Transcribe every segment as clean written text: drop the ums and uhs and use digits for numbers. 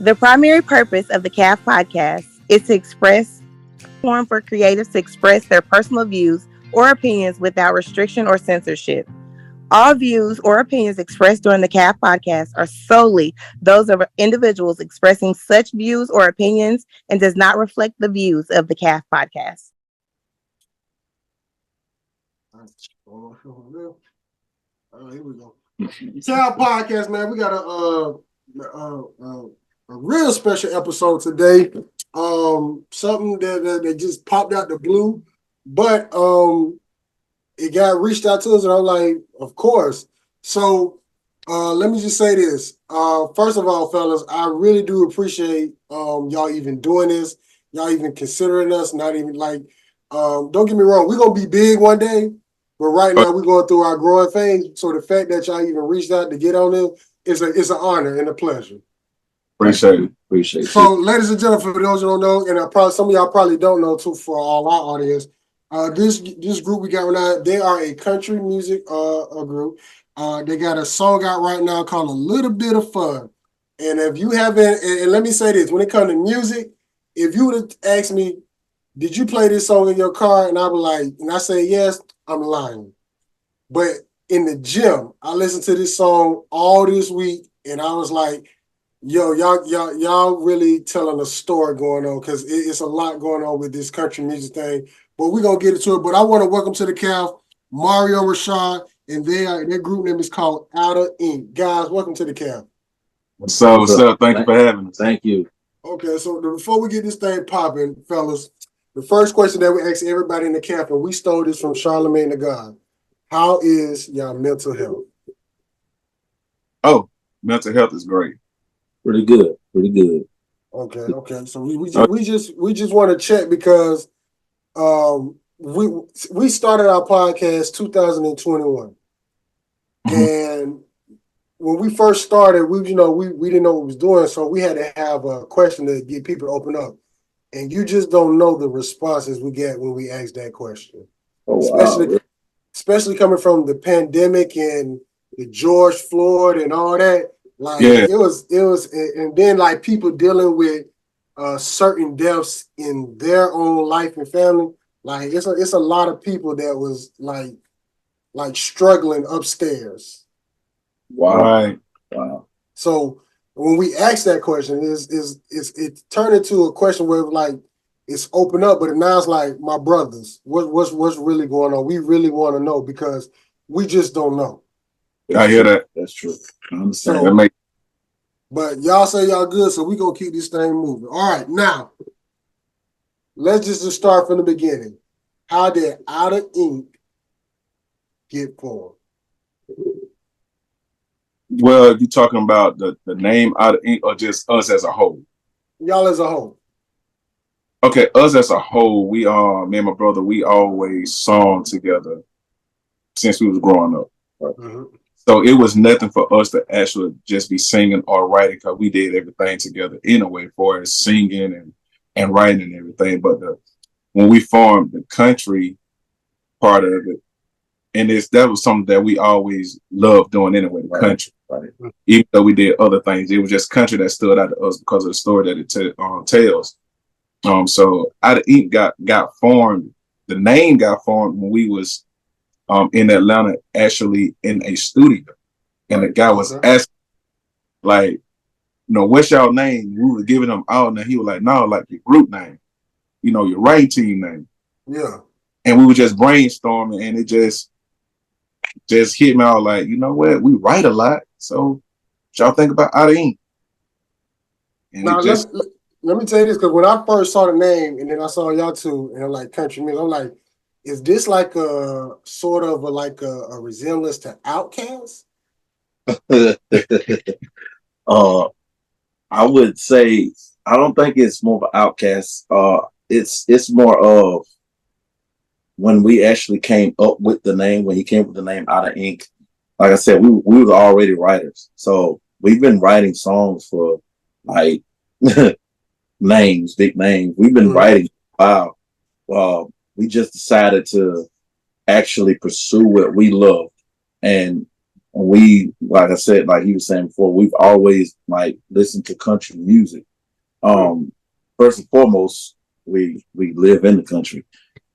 The primary purpose of the CAF podcast is to express platform for creatives to express their personal views or opinions without restriction or censorship. All views or opinions expressed during the CAF podcast are solely those of individuals expressing such views or opinions and does not reflect the views of the CAF podcast. Here we go. Shoutout podcast, man. We got a real special episode today. Something that just popped out the blue, but it got reached out to us, and I'm like, of course. So let me just say this. First of all, fellas, I really do appreciate y'all even doing this. Y'all even considering us. Not even like, don't get me wrong, we're gonna be big one day. But right now we're going through our growing phase. So the fact that y'all even reached out to get on this is an honor and a pleasure. Appreciate it. So, ladies and gentlemen, for those who don't know, and some of y'all probably don't know too, for all our audience, this group we got right now, they are a country music group. They got a song out right now called "A Little Bit of Fun." And if you haven't, and let me say this, when it comes to music, if you would have asked me, did you play this song in your car? And I was like, and I say yes, I'm lying. But in the gym, I listened to this song all this week, and I was like, yo, y'all really telling a story going on, because it's a lot going on with this country music thing. But we're gonna get into it. But I want to welcome to the CAF Mario Rashad, and their group name is called Outer Ink. Guys, welcome to the CAF. What's up? Thank you for having us. Thank you. Okay, so before we get this thing popping, fellas, the first question that we ask everybody in the CAF, and we stole this from Charlemagne the God. How is your mental health? Oh, mental health is great. Pretty good. Okay. So we just want to check, because we started our podcast 2021, and when we first started, we didn't know what we was doing, so we had to have a question to get people to open up. And you just don't know the responses we get when we ask that question. Oh, especially coming from the pandemic and the George Floyd and all that. Like, yeah. it was, and then like people dealing with certain deaths in their own life and family. Like, it's a lot of people that was like struggling upstairs. Wow. So when we asked that question, it turned into a question where like it's open up, but now it's like, my brothers, what's really going on? We really want to know, because we just don't know. I hear that. That's true. I So, understand. but y'all say y'all good, so we gonna keep this thing moving. All right, now let's just start from the beginning. How did Outer Ink get formed? Well, if you're talking about the name Outer Ink, or just us as a whole? Y'all as a whole. Okay, us as a whole, we me and my brother, we always sung together since we was growing up. Right? Mm-hmm. So it was nothing for us to actually just be singing or writing, because we did everything together in a way, for as singing and writing and everything. But when we formed the country part of it, and that was something that we always loved doing anyway, the country. Right? Even though we did other things, it was just country that stood out to us because of the story that it tells. So Outer Ink got formed. The name got formed when we was in Atlanta, actually in a studio, and the guy was asking, like, what's your name? We were giving him out, and he was like, no, like your group name, your writing team name. Yeah. And we were just brainstorming, and it just hit me out like, you know what? We write a lot, so what y'all think about Outer Ink? And now let me tell you this, because when I first saw the name, and then I saw y'all two, and I'm like, country music, I'm like, is this like a sort of a resemblance to Outkast? I would say, I don't think it's more of an Outkast. It's more of when we actually came up with the name, when he came up with the name Outer Ink. Like I said, we were already writers. So we've been writing songs for like names, big names. We've been writing for a while. We just decided to actually pursue what we love. And And we, like I said, like he was saying before, we've always like listened to country music. First and foremost, we live in the country.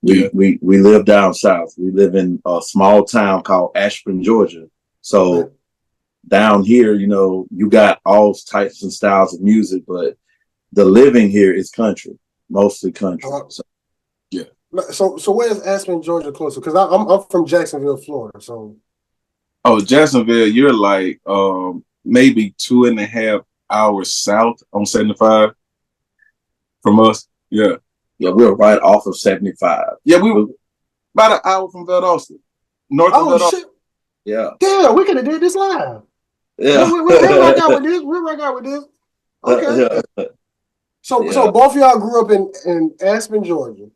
We live down south. We live in a small town called Ashburn, Georgia. So down here, you know, you got all types and styles of music, but the living here is country, mostly country. So, yeah. So where's Aspen, Georgia closer? Because I'm from Jacksonville, Florida. So Jacksonville, you're like maybe 2.5 hours south on 75 from us. Yeah. Yeah, we're right off of 75. Yeah, we were about an hour from Valdosta. North of Valdosta. Shit. Yeah. Damn, we could have did this live. Yeah. We'll rock out with this. We'll rock out with this. Okay. So both of y'all grew up in Aspen, Georgia.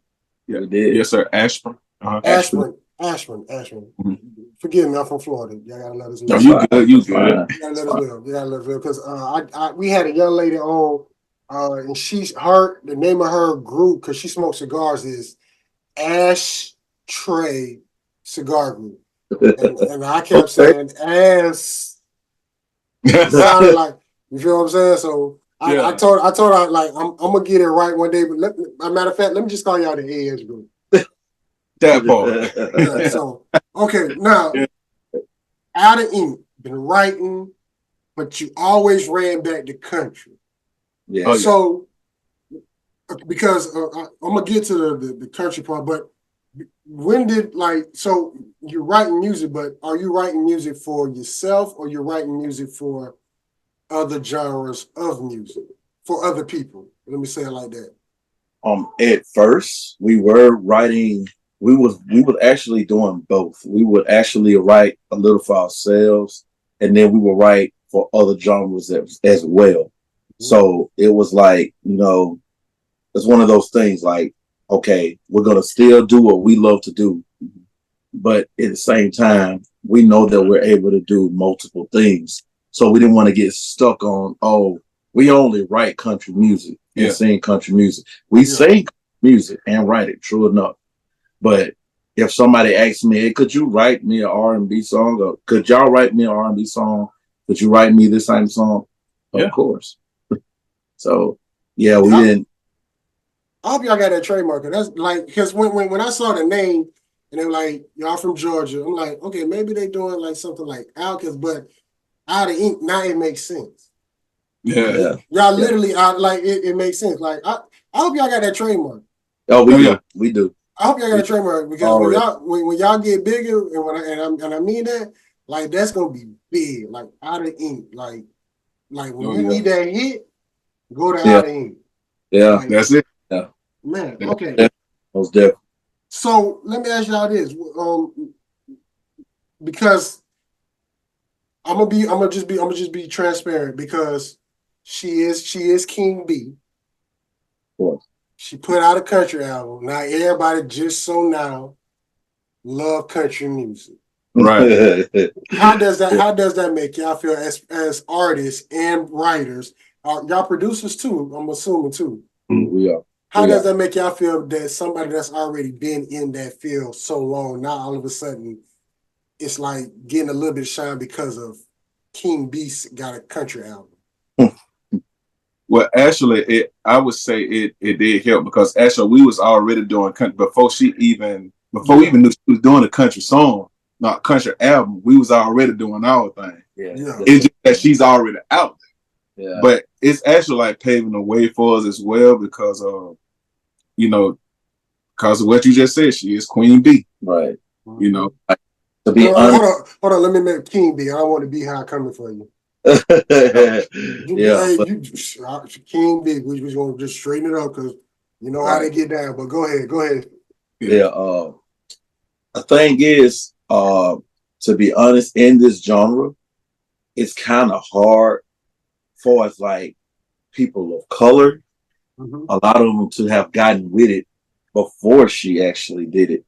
Yeah, we did. Yes, sir. Ashburn. Ashburn. Mm-hmm. Forgive me, I'm from Florida. Y'all gotta let us know. No, you good. You good. You gotta let us know. You gotta let us know because we had a young lady on, and the name of her group because she smokes cigars is Ashtray Cigar Group, and I kept saying ass. It sounded like, you feel what I'm saying? So I told her like I'm gonna get it right one day. But matter of fact, let me just call y'all the AS Group. That part. Yeah, so okay, now out of ink, been writing, but you always ran back to country. Yeah. So because I'm gonna get to the country part, but when did so you're writing music, but are you writing music for yourself or you're writing music for other genres of music for other people? Let me say it like that. At first we were writing. We was actually doing both. We would actually write a little for ourselves, and then we would write for other genres as well. Mm-hmm. So it was like, you know, it's one of those things like, okay, we're gonna still do what we love to do, but at the same time, we know that we're able to do multiple things. So we didn't want to get stuck on, we only write country music and sing country music. We sing music and write it, true enough. But if somebody asks me, hey, could you write me an R&B song? Or could y'all write me an R&B song? Could you write me this same song? Of course. So, we didn't. I hope y'all got that trademark. That's like, because when I saw the name and they were like, y'all from Georgia, I'm like, okay, maybe they doing like something like Outcast, but out of ink, now it makes sense. Yeah. Y'all literally like it makes sense. Like I hope y'all got that trademark. Oh, we do. I hope y'all got a trademark because when y'all get bigger and I mean that, like that's gonna be big, like out of ink, like when you need that hit, go to out of ink. Yeah, like, that's it. Yeah, man. Okay, most definitely. So let me ask y'all this, because I'm gonna just be transparent because she is King B. Of course. She put out a country album. Now everybody just so now love country music. Right. How does that make y'all feel as artists and writers? Y'all producers too, I'm assuming too. We are. How does that make y'all feel that somebody that's already been in that field so long, now all of a sudden it's like getting a little bit of shine because of King B got a country album? Well, actually, I would say it did help because actually we was already doing country before we even knew she was doing a country song, not country album. We was already doing our thing. Yeah. It's just that she's already out there. Yeah. But it's actually like paving the way for us as well because because of what you just said, she is Queen B. Right. You know. Like, to be honest, hold on, let me make King B. I don't want to be high coming for you. King B, we just want to just straighten it up because you know how they get down. But go ahead. Yeah. The thing is, to be honest, in this genre, it's kind of hard for us, like people of color. Mm-hmm. A lot of them to have gotten with it before she actually did it,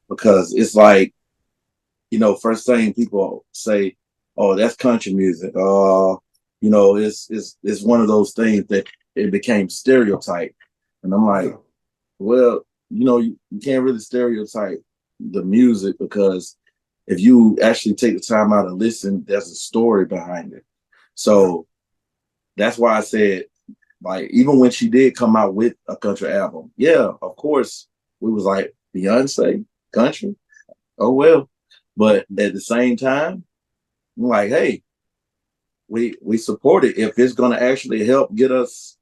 because it's like, first thing people say, oh, that's country music. It's one of those things that it became stereotype. And I'm like, well, you can't really stereotype the music because if you actually take the time out and listen, there's a story behind it. So that's why I said, like, even when she did come out with a country album, yeah, of course, we was like, Beyonce, country, oh well. But at the same time, I'm like, hey, we support it if it's gonna actually help get us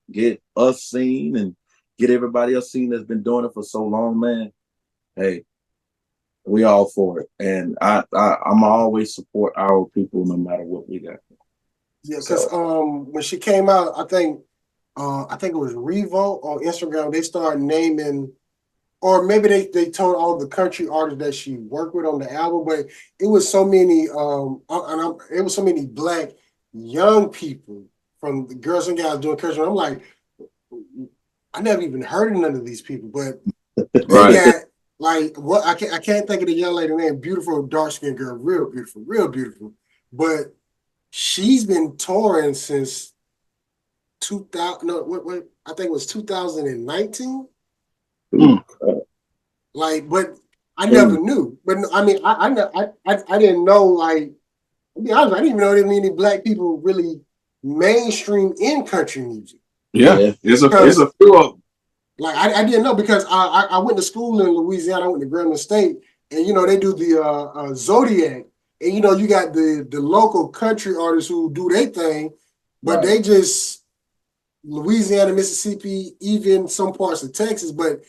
seen and get everybody else seen that's been doing it for so long, man. Hey, we all for it. And I'm always support our people no matter what we got. Yeah, because when she came out, I think it was Revo on Instagram. They started naming, or maybe they told all the country artists that she worked with on the album, but it was so many it was so many black young people from the Girls and Guys doing country. I'm like, I never even heard of none of these people, but they got like what I can't think of the young lady name, beautiful dark skinned girl, real beautiful. But she's been touring since 2000. No, what? I think it was 2019. Like, but I never knew. But I mean, I didn't know. Like, to be honest, I didn't even know there were any black people really mainstream in country music. Yeah. It's a few of them. Like, I didn't know because I went to school in Louisiana. I went to Grambling State, and they do the Zodiac, and you got the local country artists who do their thing, but they just Louisiana, Mississippi, even some parts of Texas. But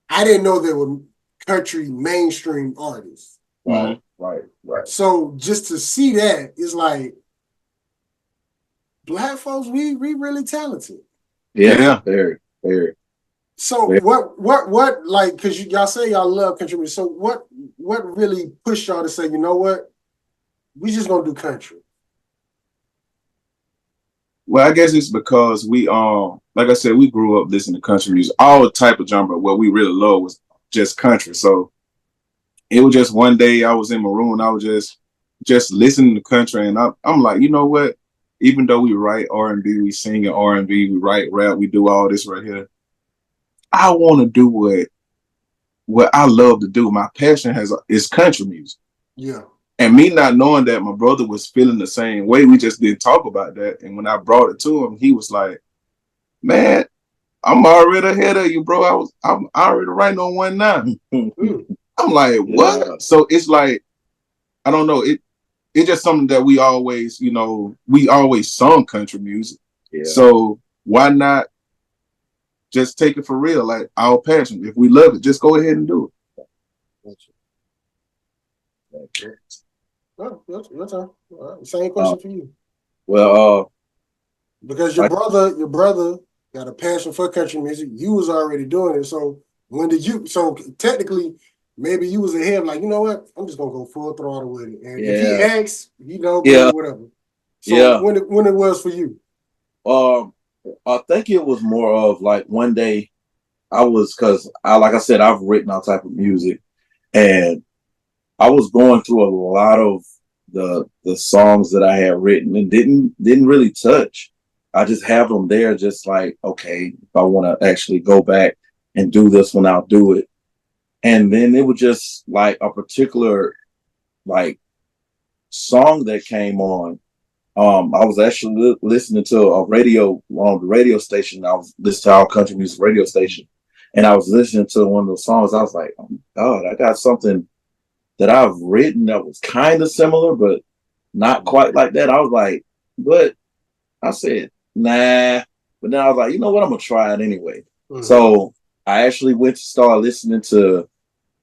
I didn't know there were country mainstream artists. Right. So just to see that is like, black folks, we really talented. Yeah. Very. So what like, because y'all say y'all love country music. So what really pushed y'all to say, you know what, we just gonna do country? Well, I guess it's because we like I said, we grew up listening to country music. All type of genre. What we really love was just country. So it was just one day I was in my room and I was just listening to country, and I'm like, you know what? Even though we write R&B, we sing in R&B, we write rap, we do all this right here. I want to do what I love to do. My passion is country music. Yeah. And me not knowing that, my brother was feeling the same way. We just didn't talk about that. And when I brought it to him, he was like, man, I'm already ahead of you, bro. I'm already writing on one now. I'm like, what? Yeah. So it's like, I don't know. It's just something that we always sung country music. Yeah. So why not just take it for real, like our passion? If we love it, just go ahead and do it. Same question for you. Well, because your brother got a passion for country music. You was already doing it. So when did you? So technically, maybe you was ahead. Like, you know what? I'm just gonna go full throttle with it. And if he asks, whatever. So when it was for you? I think it was more of like one day because like I said, I've written all type of music, and I was going through a lot of the songs that I had written and didn't really touch. I just have them there, just like, okay, if I want to actually go back and do this one, I'll do it. And then it was just like a particular like song that came on. I was actually listening to a radio on the radio station. I was listening to our country music radio station, and I was listening to one of those songs. I was like, oh my God, I got something that I've written that was kind of similar, but not quite like that. I was like, but I said, nah. But then I was like, you know what? I'm going to try it anyway. Mm-hmm. So I actually went to start listening to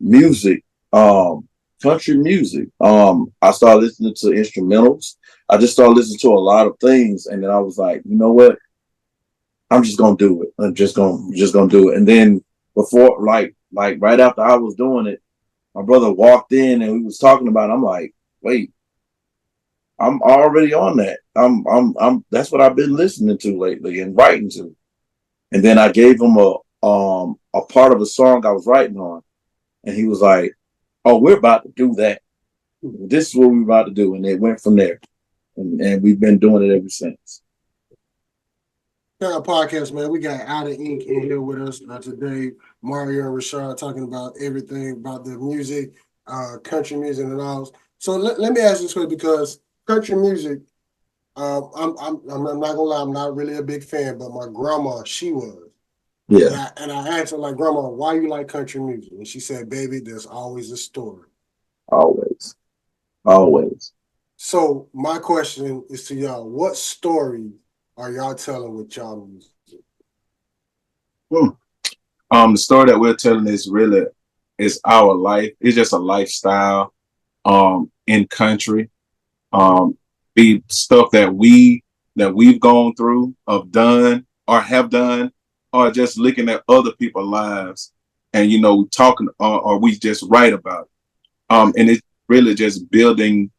music, country music. I started listening to instrumentals. I just started listening to a lot of things. And then I was like, you know what? I'm just going to do it. I'm just going to do it. And then before, like right after I was doing it, my brother walked in and we was talking about it. I'm like, wait, I'm already on that. I'm that's what I've been listening to lately and writing to. And then I gave him a part of a song I was writing on. And he was like, oh, we're about to do that. This is what we're about to do. And it went from there. And we've been doing it ever since. Our podcast, man. We got Out of Ink in here with us today. Mario and Rashad talking about everything about the music, country music and all. So let me ask you this question because country music, I'm not gonna lie, I'm not really a big fan, but my grandma, she was. Yeah, And I asked her, like, Grandma, why you like country music? And she said, baby, there's always a story. always, always. So my question is to y'all, what story are y'all telling with y'all music? Hmm. The story that we're telling is really is our life. It's just a lifestyle. In country. Be stuff that we've gone through, have done, or just looking at other people's lives, and talking, or we just write about it. And it's really just building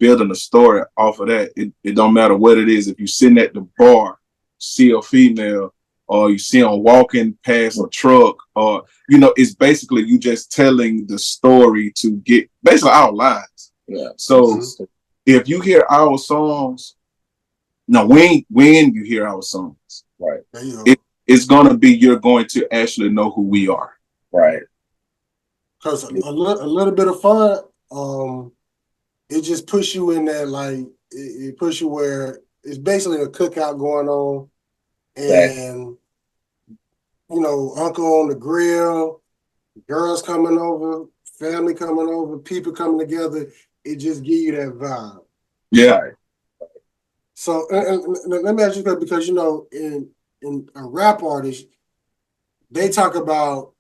a story off of that. It don't matter what it is. If you're sitting at the bar, see a female, or you see them walking past a truck, or it's basically you just telling the story to get basically our lives. Yeah. So if you hear our songs, now when you hear our songs, Right. It's gonna be you're going to actually know who we are. Right. Because a little bit of fun, it just puts you in that, like, it puts you where it's basically a cookout going on, and uncle on the grill, girls coming over, family coming over, people coming together. It just give you that vibe. Yeah. So and let me ask you that, because in a rap artist, they talk about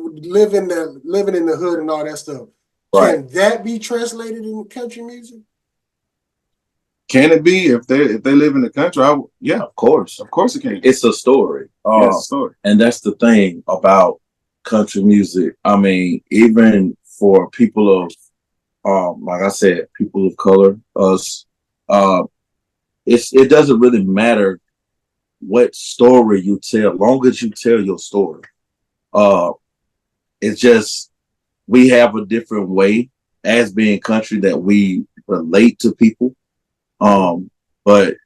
living in the hood and all that stuff. Right. Can that be translated in country music? Can it be if they live in the country? Yeah, Of course it can. it's a story. It's a story, and that's the thing about country music. I mean, even for people of like I said, people of color, us, uh, it doesn't really matter what story you tell, long as you tell your story. Uh, it's just we have a different way as being country that we relate to people. But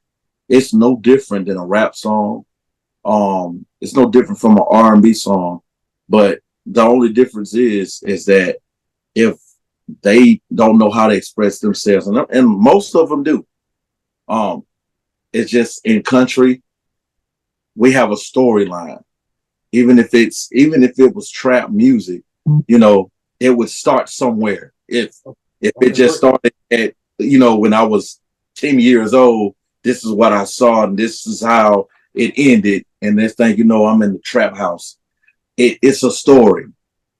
it's no different than a rap song. It's no different from an R&B song. But the only difference is that if they don't know how to express themselves, and most of them do, it's just in country we have a storyline. Even if it was trap music, it would start somewhere. If it just started at when I was 10 years old, this is what I saw and this is how it ended, and this thing I'm in the trap house. It's a story,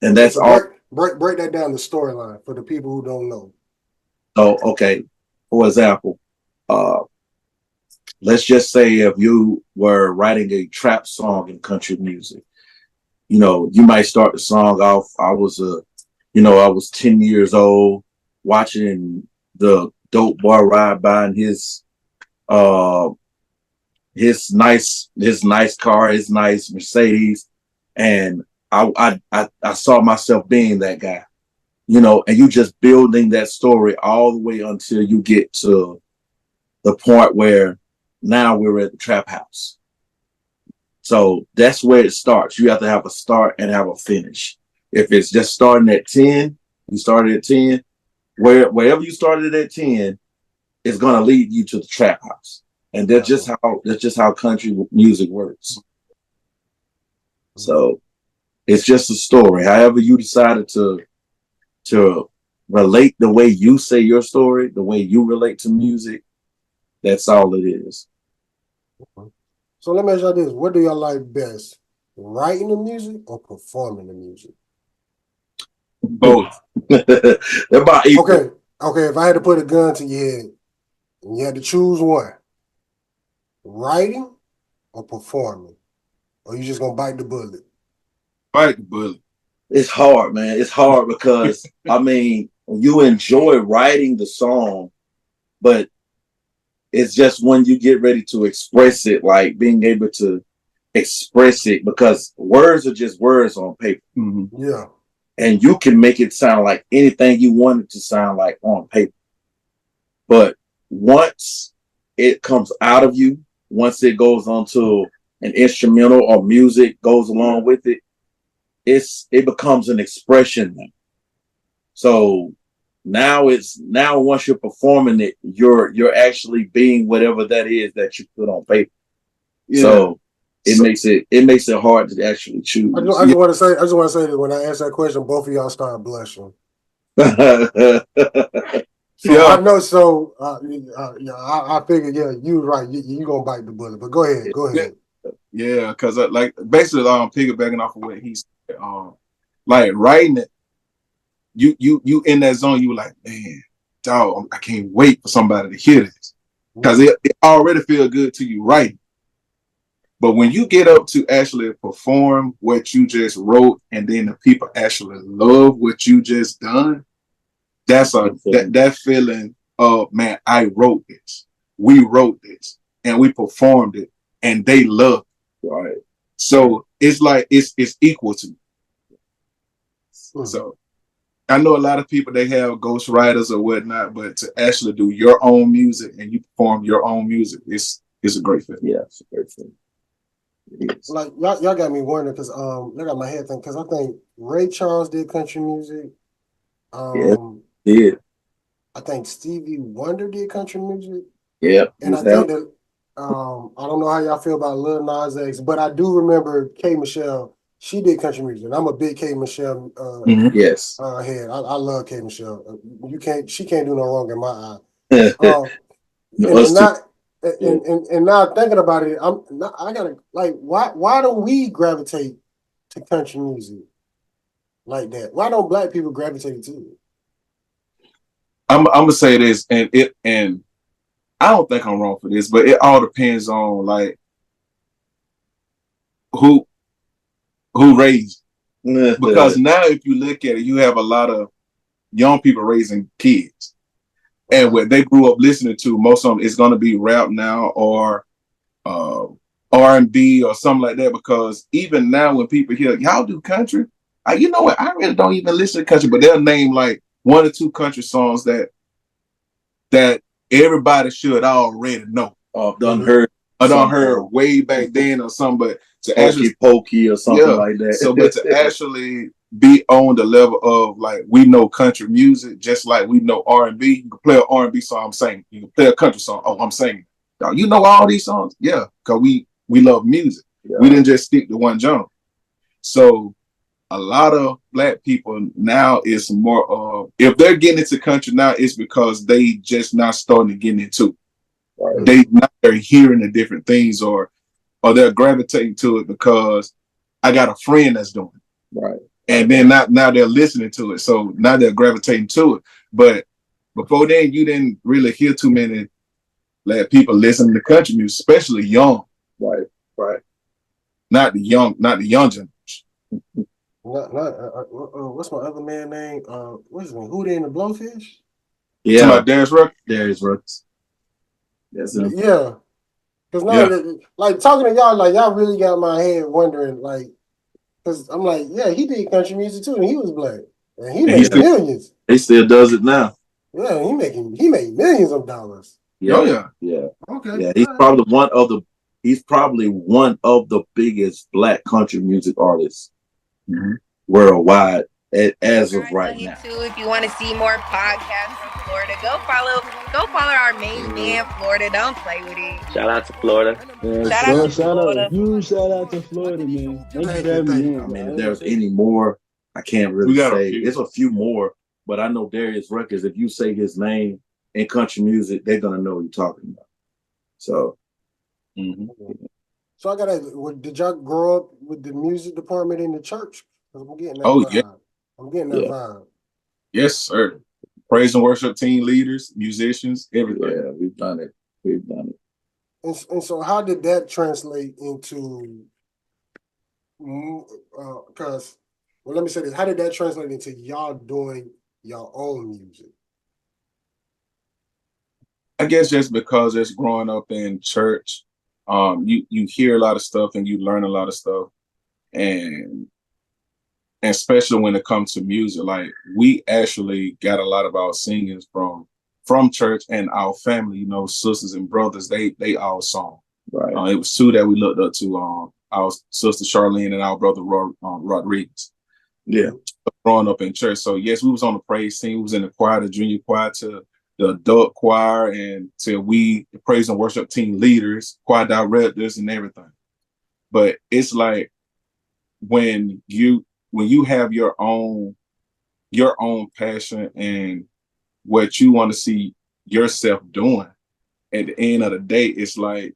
and that's all. Break that down, the storyline, for the people who don't know. So okay, for example, uh, let's just say if you were writing a trap song in country music, you might start the song off. I was 10 years old watching the dope boy ride by in uh his nice car, his nice Mercedes, and I saw myself being that guy, and you just building that story all the way until you get to the point where now we're at the trap house. So that's where it starts. You have to have a start and have a finish. If it's just starting at 10, you started at 10, wherever you started at 10 is going to lead you to the trap house. And that's just how country music works. So it's just a story. However you decided to relate the way you say your story, the way you relate to music, that's all it is. So let me ask y'all this: what do y'all like best, writing the music or performing the music? both. They're about equal. Okay. If I had to put a gun to your head and you had to choose one, writing or performing, or you just gonna bite the bullet? Bite the bullet. It's hard, man. It's hard because I mean, you enjoy writing the song, but it's just when you get ready to express it, like being able to express it, because words are just words on paper. Mm-hmm. Yeah. And you can make it sound like anything you want it to sound like on paper. But once it comes out of you, once it goes onto an instrumental or music goes along with it, it becomes an expression now. So now once you're performing it, you're actually being whatever that is that you put on paper. Yeah. So it makes it hard to actually choose. I just want to say that when I asked that question, both of y'all started blushing. So yeah. I know. So I figured, yeah, you were right. You gonna bite the bullet, but go ahead. Yeah, because like basically, piggybacking off of what he said, like writing it, you in that zone, you were like, man, dog, I can't wait for somebody to hear this because it already feel good to you, right? But when you get up to actually perform what you just wrote, and then the people actually love what you just done, that's that feeling of, man, I wrote this, we wrote this, and we performed it, and they love it. Right. So it's like it's equal to. So I know a lot of people, they have ghostwriters or whatnot, but to actually do your own music and you perform your own music, it's a great thing. Yeah, it's a great thing. Like y'all got me wondering because I got my head thinking because I think Ray Charles did country music. Yeah. I think Stevie Wonder did country music. Yeah. And I think that I don't know how y'all feel about Lil Nas X, but I do remember K Michelle. She did country music. And I'm a big K Michelle yes head. I love K Michelle. She can't do no wrong in my eye. And now thinking about it, I gotta like why do we gravitate to country music like that? Why don't black people gravitate to it? I'm gonna say this, and I don't think I'm wrong for this, but it all depends on like who raised. Because now if you look at it, you have a lot of young people raising kids. And what they grew up listening to, most of them is going to be rap now or R&B or something like that. Because even now when people hear, y'all do country, you know what? I really don't even listen to country, but they'll name like one or two country songs that everybody should already know. Done heard way back then or something, but to actually pokey or something like that. So, but to actually be on the level of like we know country music, just like we know R&B. You can play an R&B song, I'm singing. You can play a country song, I'm singing. Now, you know all these songs, yeah, because we love music. Yeah. We didn't just stick to one genre. So a lot of black people now is more of, if they're getting into country now, it's because they just not starting to get into it. Right. They're hearing the different things or they're gravitating to it because I got a friend that's doing it. Right. And then now they're listening to it. So now they're gravitating to it. But before then, you didn't really hear too many black people listening to country music, especially young. Right. Right. Not the young generation. What's my other man name? What's his name? Hootie and the Blowfish? Yeah. Darius Ruckus. Yeah. Because now, like talking to y'all, like y'all really got my head wondering, like, because I'm like, yeah, he did country music too, and he was black, and he made millions. He still does it now. Yeah, he made millions of dollars. Yeah. Okay. Yeah, he's probably one of the biggest black country music artists worldwide as of right now. If you want to see more podcasts from Florida, go follow our main man, Florida. Don't play with it. Shout out to Florida. Shout out to Florida. Shout out to Florida, man. Thank you for having me. I mean, if there's any more, I can't really say. There's a few more, but I know Darius Ruckus. If you say his name in country music, they're gonna know what you're talking about. So. So I gotta. Did y'all grow up with the music department in the church? I'm getting that vibe. Yeah. I'm getting that vibe. Yes, sir. Praise and worship team leaders, musicians, everything. Yeah, we've done it. And so how did that translate into? Because let me say this: how did that translate into y'all doing your own music? I guess just because it's growing up in church, you hear a lot of stuff and you learn a lot of stuff, and especially when it comes to music, like we actually got a lot of our singers from church and our family, you know, sisters and brothers, they all sung. Right. It was two that we looked up to, our sister Charlene and our brother Rodriguez. Yeah. Growing up in church. So yes, we was on the praise team. We was in the choir, the junior choir, to the adult choir, and to the praise and worship team leaders, choir directors, and everything. But it's like when you have your own passion and what you want to see yourself doing, at the end of the day, it's like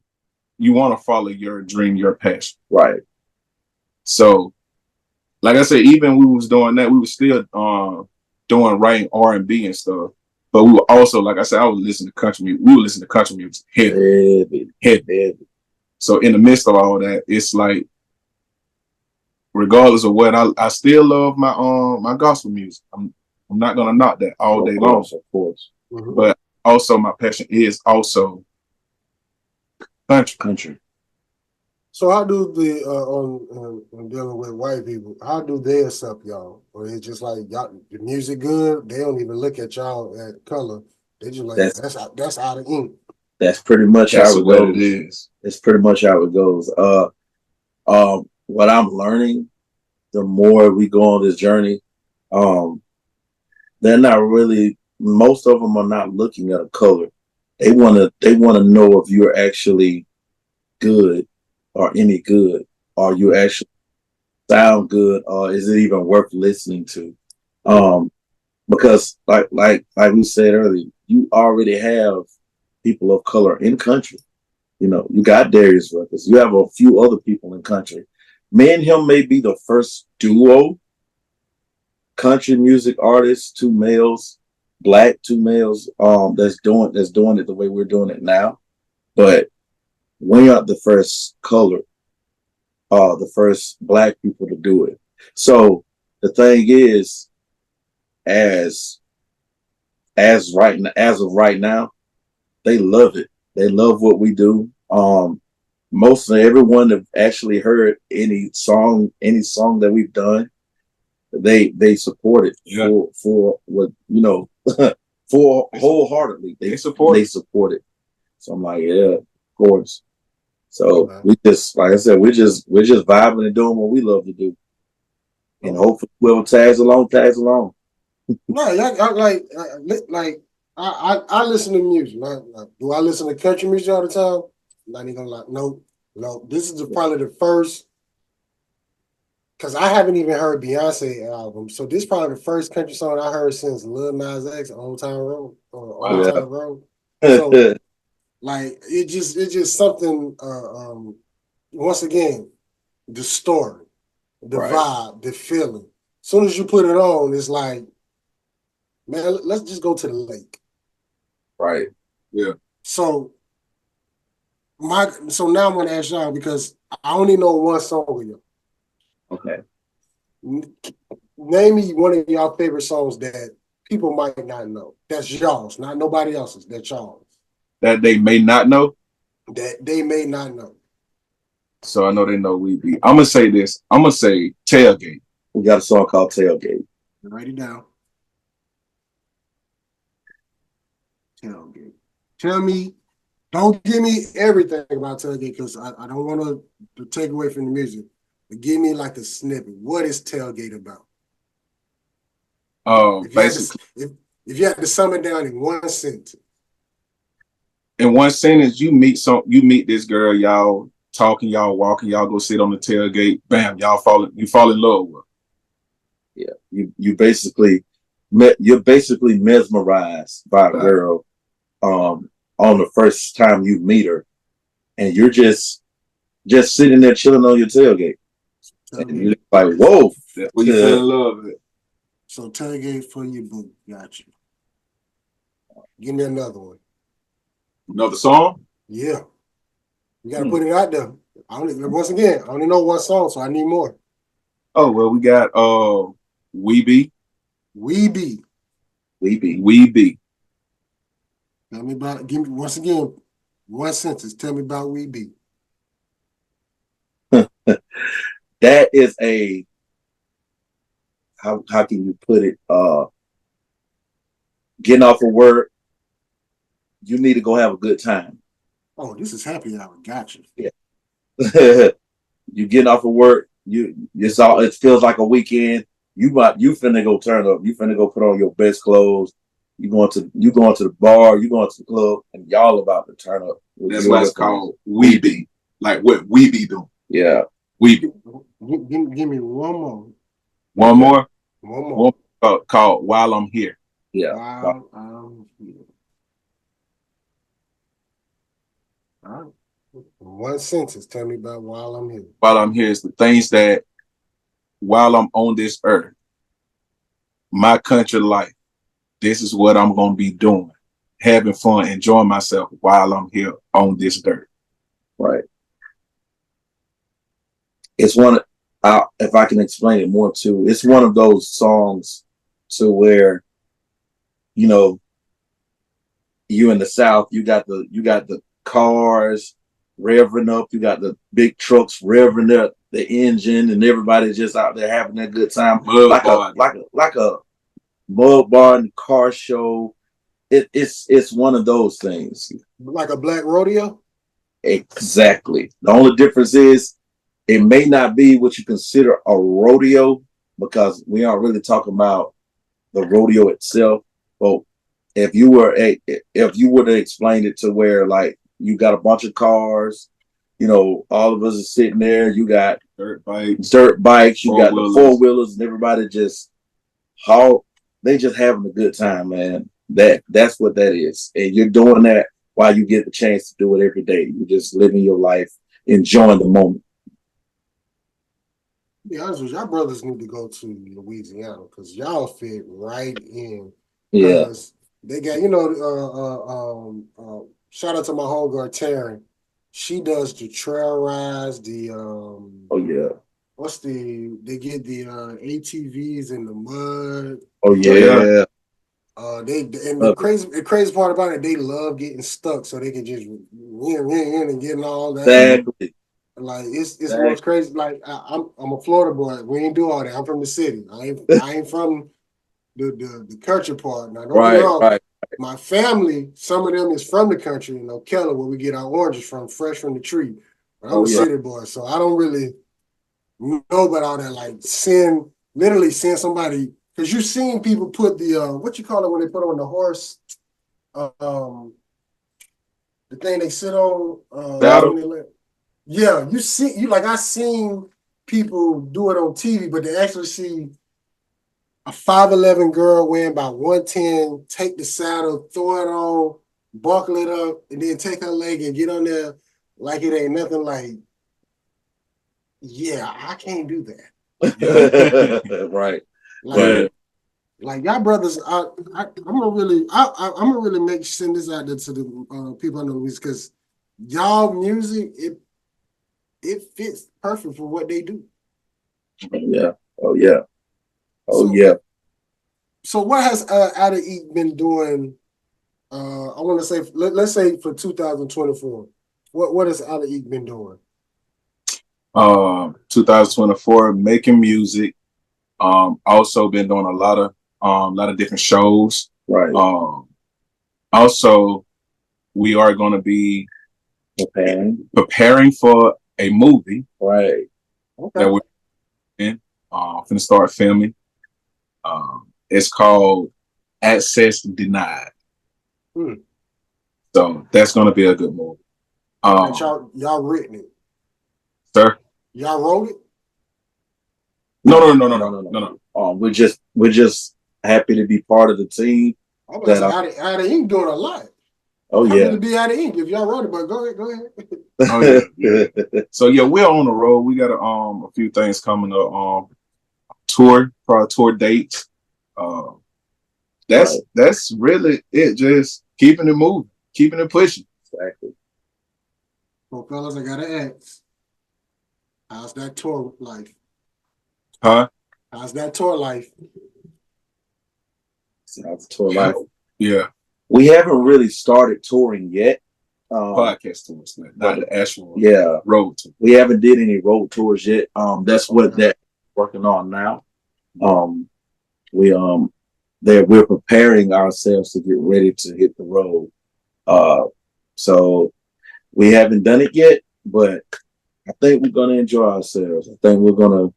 you want to follow your dream, your passion. Right. So, like I said, even we was doing that, we was still doing writing R&B and stuff. But we were also, like I said, I was listening to country music. We were listening to country music heavy. So in the midst of all that, it's like, regardless of what, I still love my my gospel music. I'm not gonna knock that all day long, of course. Mhm. but also my passion is also country. So how do the on dealing with white people, how do they accept y'all? Or it's just like y'all, the music good, they don't even look at y'all at color. They just like that's out of ink. That's pretty much That's how it what goes. it is. It's pretty much how it goes. What I'm learning, the more we go on this journey, they're not really. Most of them are not looking at a color. They wanna know if you're actually good or any good, or you actually sound good, or is it even worth listening to? Because like we said earlier, you already have people of color in country. You know, you got Darius Ruckers. You have a few other people in country. Me and him may be the first duo country music artists, 2 males, black 2 males, that's doing it the way we're doing it now. But we aren't the first color, the first black people to do it. So the thing is, as of right now, they love it. They love what we do. Mostly everyone that actually heard any song that we've done, they support it for what for wholeheartedly. They support it. So I'm like, yeah, of course. So we just, like I said, we're just vibing and doing what we love to do, and hopefully whoever tags along. No, I listen to music. Do I listen to country music all the time? Not even gonna lie. No. This is probably the first, because I haven't even heard Beyonce album. So this is probably the first country song I heard since Lil Nas X, Old Town Road, or Old Town Road. So like it's just something. Once again, the story, the vibe, the feeling. As soon as you put it on, it's like, man, let's just go to the lake. Right. Yeah. So now I'm gonna ask y'all, because I only know one song of y'all. Okay. Name me one of y'all favorite songs that people might not know. That's y'all's, not nobody else's. That's y'all's. That they may not know. That they may not know. So I know they know we be. I'm gonna say this. I'm gonna say Tailgate. We got a song called Tailgate. Write it down. Tailgate. Tell me, don't give me everything about Tailgate, because I don't want to take away from the music. But give me like a snippet. What is Tailgate about? Basically, if you had to sum it down in one sentence. In one sentence, you meet this girl, y'all talking, y'all walking, y'all go sit on the tailgate, bam, you fall in love with her. Yeah. You're basically mesmerized by a girl on the first time you meet her, and you're just sitting there chilling on your tailgate. And you're like, whoa. That's what you fell in love with. So Tailgate for you, boo. Got you. Give me another one. Another song? Yeah. You gotta put it out there. Once again, I only know one song, so I need more. Oh, well, we got We Be. We Be. Tell me about, give me once again, one sentence. Tell me about We Be. That is a, how can you put it? Getting off of work, you need to go have a good time. Oh, this is happy hour. Gotcha. Yeah. You getting off of work, it feels like a weekend. you finna go turn up. You finna go put on your best clothes. You going to the bar. You going to the club, and y'all about to turn up. That's why it's called we be, like what we be doing. Yeah, we be. Give me one more. One more. One more. Called While I'm Here. Yeah. While I'm here. All right. One sentence. Tell me about while I'm here. While I'm here is the things that while I'm on this earth, my country life, this is what I'm going to be doing. Having fun, enjoying myself while I'm here on this dirt. Right. It's one, if I can explain it more too, it's one of those songs to where, you know, you in the South, you got the cars revving up, you got the big trucks revving up the engine, and everybody just out there having a good time, like a mud barn car show. It's one of those things, like a black rodeo. Exactly. The only difference is it may not be what you consider a rodeo, because we aren't really talking about the rodeo itself. But if you were to explain it to where, like, you got a bunch of cars, you know, all of us are sitting there, you got dirt bikes, you got the four-wheelers, and everybody just they just having a good time, man. That's what that is. And you're doing that while you get the chance to do it every day. You're just living your life, enjoying the moment. To be honest with you, y'all brothers need to go to Louisiana because y'all fit right in. Yeah. They got, shout out to my homegirl Taryn. She does the trail rides, they get the ATVs in the mud. Oh yeah. The crazy part about it, they love getting stuck so they can just win and getting all that. Exactly. Like it's the most crazy. Like I'm a Florida boy. We ain't do all that. I'm from the city. I ain't from the country part. Now don't get me wrong. Right. My family, some of them is from the country, Keller, where we get our oranges from, fresh from the tree. But I'm a city boy, so I don't really know about all that. Like literally send somebody, because you've seen people put the what you call it when they put on the horse, the thing they sit on. Yeah, I seen people do it on TV, but they actually see a 5'11" girl weighing about 110, take the saddle, throw it on, buckle it up, and then take her leg and get on there like it ain't nothing. Like, yeah, I can't do that. Right. Like y'all brothers, I'm gonna really send this out there to the people I know, because y'all music, it fits perfect for what they do. Yeah. Oh yeah. Oh yeah. So what has Out of Eat been doing? I want to say, let's say for 2024, what has Out of Eat been doing? 2024, making music. Also been doing a lot of different shows. Right. Also, we are going to be preparing for a movie. Right. Okay. That we're in. Finna start filming. It's called Access Denied. So that's going to be a good movie. Y'all written it, sir? Y'all wrote it? No. We're just happy to be part of the team. I'm about to say, Out of Ink doing a lot. Oh yeah. Happy to be Out of Ink if y'all wrote it, but go ahead. Oh yeah. So yeah, we're on the road. We got a few things coming up. Tour dates. That's really it. Just keeping it moving, keeping it pushing. Exactly. Well, fellas, I gotta ask, how's that tour life? Huh? How's that tour life? How's the tour life? Yeah. We haven't really started touring yet. Podcast tours, not the actual road tour. We haven't did any road tours yet. That's what that working on now. We're preparing ourselves to get ready to hit the road. So we haven't done it yet, but I think we're gonna enjoy ourselves. I think we're gonna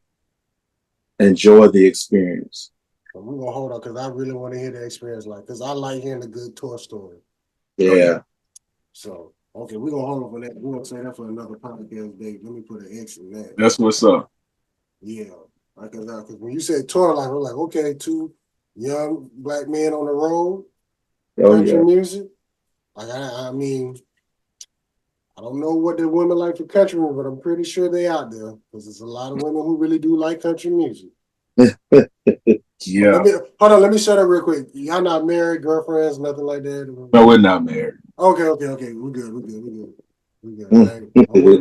enjoy the experience. We're gonna hold on because I really want to hear the experience, like, because I like hearing a good tour story. Yeah. So okay, we're gonna hold on for that. We're gonna say that for another podcast day. Let me put an X in that. That's what's up. Yeah, because when you said tour life, I'm like, okay, 2 young black men on the road, country music. Like I mean, I don't know what the women like for country music, but I'm pretty sure they out there because there's a lot of women who really do like country music. Yeah. Let me shut up real quick. Y'all not married, girlfriends, nothing like that? No, we're not married. Okay. We're good. I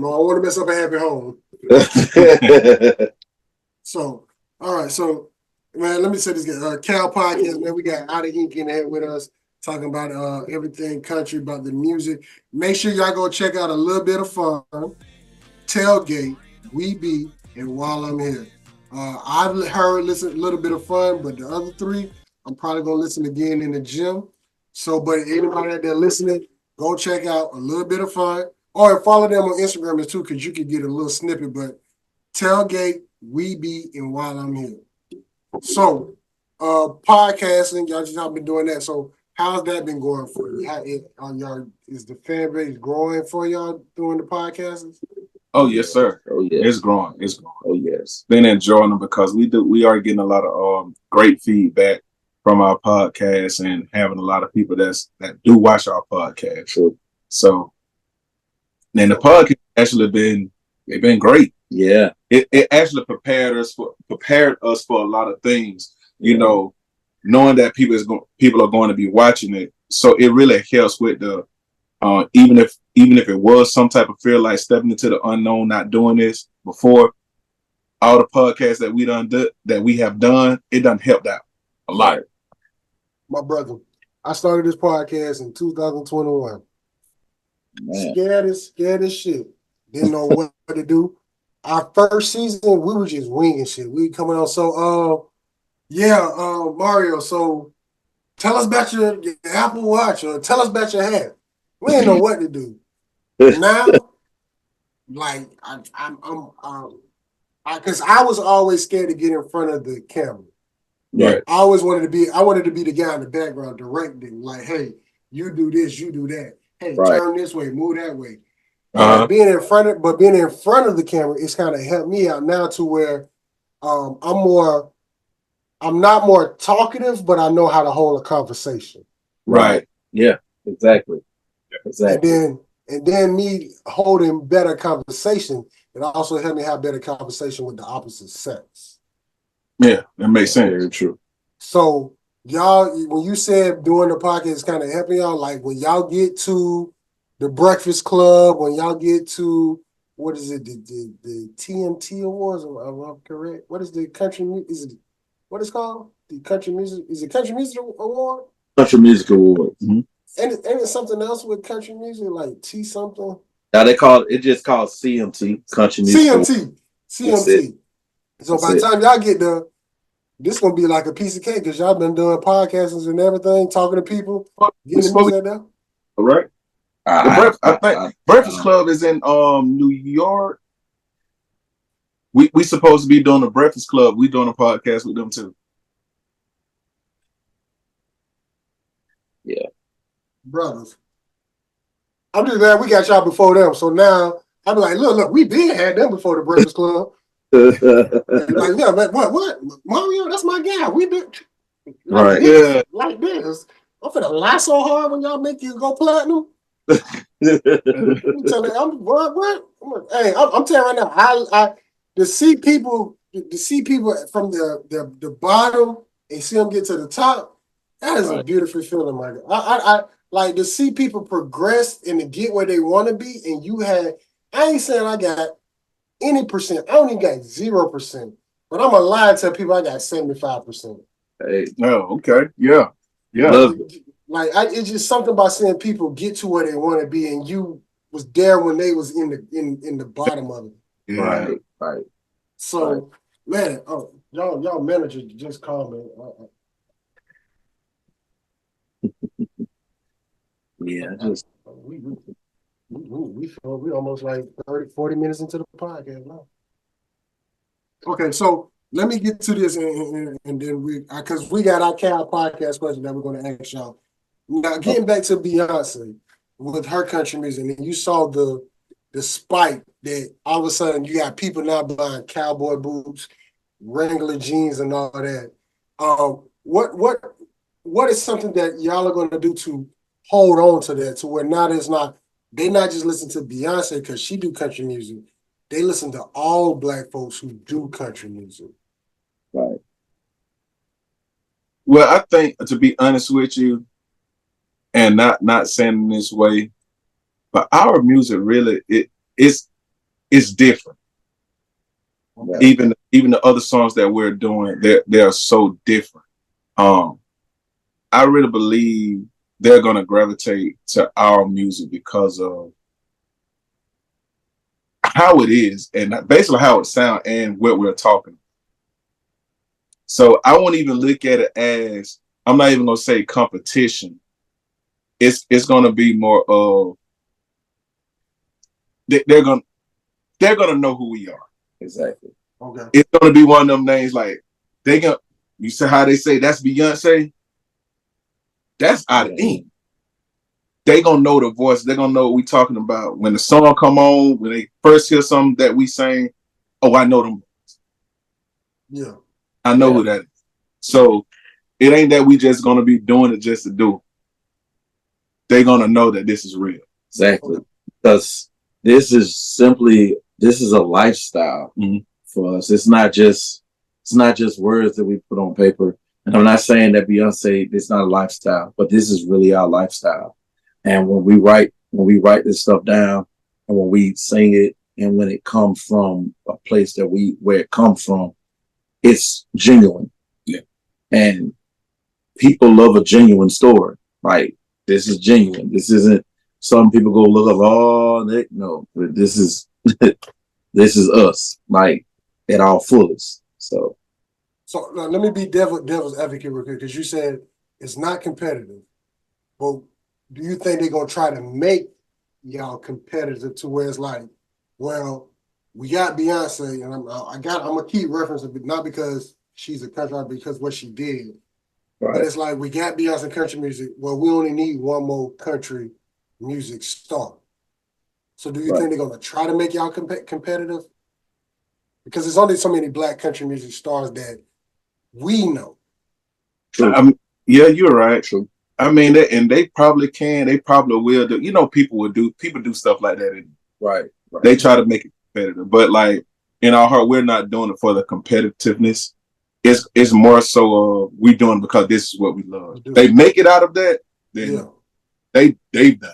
want to mess up a happy home. So, all right. So, man, let me say this again. Cal Podcast, man, we got Out of Ink in there with us, talking about everything country, about the music. Make sure y'all go check out A Little Bit of Fun, Tailgate, We Be, and While I'm Here. I've listen a little bit of fun, but the other 3, I'm probably gonna listen again in the gym. So, but anybody out there listening, go check out A Little Bit of Fun, or follow them on Instagram too, because you can get a little snippet. But Tailgate, We Be, and While I'm Here. So, podcasting, y'all just have been doing that. So, how's that been going for you? Is the fan base growing for y'all doing the podcasts? Oh yes, sir. Oh yeah, it's growing. Oh yes, been enjoying them because we are getting a lot of great feedback from our podcast and having a lot of people that do watch our podcast. True. So, then the podcast actually been great. Yeah, it actually prepared us for a lot of things. You know, knowing that people are going to be watching it, so it really helps with the even if it was some type of fear, like stepping into the unknown, not doing this before. All the podcasts that we have done, it done helped out a lot. My brother, I started this podcast in 2021. Man. Scared as shit. Didn't know what to do. Our first season, we were just winging shit. We coming on. So, Mario. So, tell us about your Apple Watch, or tell us about your hat. We didn't know what to do. Now, like because I was always scared to get in front of the camera. Right. I wanted to be the guy in the background directing, like, hey, you do this, you do that. Hey, turn this way, move that way. Being in front of the camera, it's kind of helped me out now to where I'm not more talkative, but I know how to hold a conversation. Right. Yeah, exactly. And then me holding better conversation, it also helped me have better conversation with the opposite sex. Yeah, that makes sense. Very true. So y'all, when you said doing the podcast is kind of helping y'all, like when y'all get to the Breakfast Club, when y'all get to what is it, the TMT Awards? Am I correct? What is the country? Is it what it's called? The country music? Is it Country Music Award? Country Music Award. Mm-hmm. And it's something else with country music, like T something. Now they call it just called CMT, Country Music. CMT. So by the time y'all get there, this gonna be like a piece of cake because y'all been doing podcasts and everything, talking to people, getting the music out there. All right. I think Breakfast Club is in New York. We supposed to be doing the Breakfast Club. We doing a podcast with them too. Yeah. Brothers. I'm just glad we got y'all before them. So now I'm like, look, we did have them before the Breakfast Club. Like, yeah, man, what? Mario, that's my guy. We been like this, like this. I'm finna lie so hard when y'all make you go platinum. I'm telling you right now, I to see people from the bottom and see them get to the top, that is a beautiful feeling, my God. I like to see people progress and to get where they want to be, and I ain't saying I got any percent. I don't even got 0%. But I'm a lie and tell people I got 75%. Hey. Oh, okay. Yeah. It's just something about seeing people get to where they want to be, and you was there when they was in the bottom of it. Yeah. Right. So, man, y'all manager just called me. Yeah, we almost like 30, 40 minutes into the podcast now. Okay, so let me get to this, and then because we got our Cal podcast question that we're going to ask y'all. Now, getting back to Beyonce with her country music, and you saw the spike that all of a sudden you got people now buying cowboy boots, Wrangler jeans, and all that. What is something that y'all are going to do to hold on to that, to where now they not just listen to Beyonce because she do country music. They listen to all Black folks who do country music. Right. Well, I think, to be honest with you, and not saying in this way, but our music really it's different. Right. Even the other songs that we're doing, they are so different. I really believe they're gonna gravitate to our music because of how it is and basically how it sounds and what we're talking. So I won't even look at it as, I'm not even gonna say competition. It's gonna be more of they're gonna know who we are. Exactly. Okay. It's gonna be one of them names like you say how they say that's Beyonce. That's out of ink. They gonna know the voice. They're gonna know what we talking about when the song come on. When they first hear something that we sing, oh, I know them. Yeah, I know who that is. So it ain't that we just gonna be doing it just to do it. They're gonna know that this is real. Exactly. Because this is a lifestyle for us. It's not just words that we put on paper. And I'm not saying that Beyonce, it's not a lifestyle, but this is really our lifestyle. And when we write this stuff down and when we sing it and when it comes from a place where it comes from, it's genuine. Yeah. And people love a genuine story. Like, this is genuine. This isn't, some people go look up, no, this is this is us, like, at our fullest. So let me be devil's advocate real quick, because you said it's not competitive. But do you think they're gonna try to make y'all competitive to where it's like, well, we got Beyonce, and I'm gonna keep referencing, but not because she's a country artist, because what she did. Right. But it's like, we got Beyonce country music. Well, we only need one more country music star. So do you think they're gonna try to make y'all competitive? Because there's only so many Black country music stars that we know. True. Yeah, you're right. True. I mean, they probably can. They probably will do. You know, people do stuff like that. Right. They try to make it competitive, but like in our heart, we're not doing it for the competitiveness. It's more so we doing it because this is what we love. They make it out of that, then they've done.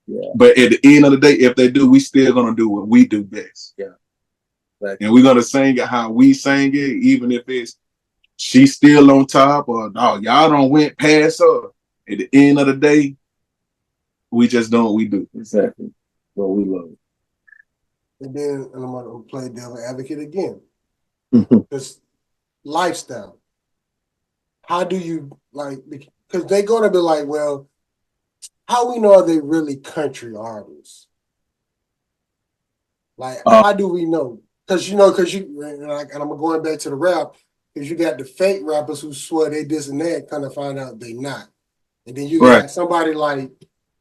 Yeah. But at the end of the day, if they do, we still gonna do what we do best. Yeah. Exactly. And we're gonna sing it how we sang it, even if it's she's still on top or no, y'all don't went past her. At the end of the day, we just doing what we do. Exactly. What we love. And then I'm gonna play devil advocate again. Because lifestyle. How do you because they're gonna be like, well, how we know are they really country artists? Like, how do we know? Because and I'm going back to the rap, because you got the fake rappers who swear they this and that, kind of find out they not. And then you got somebody like,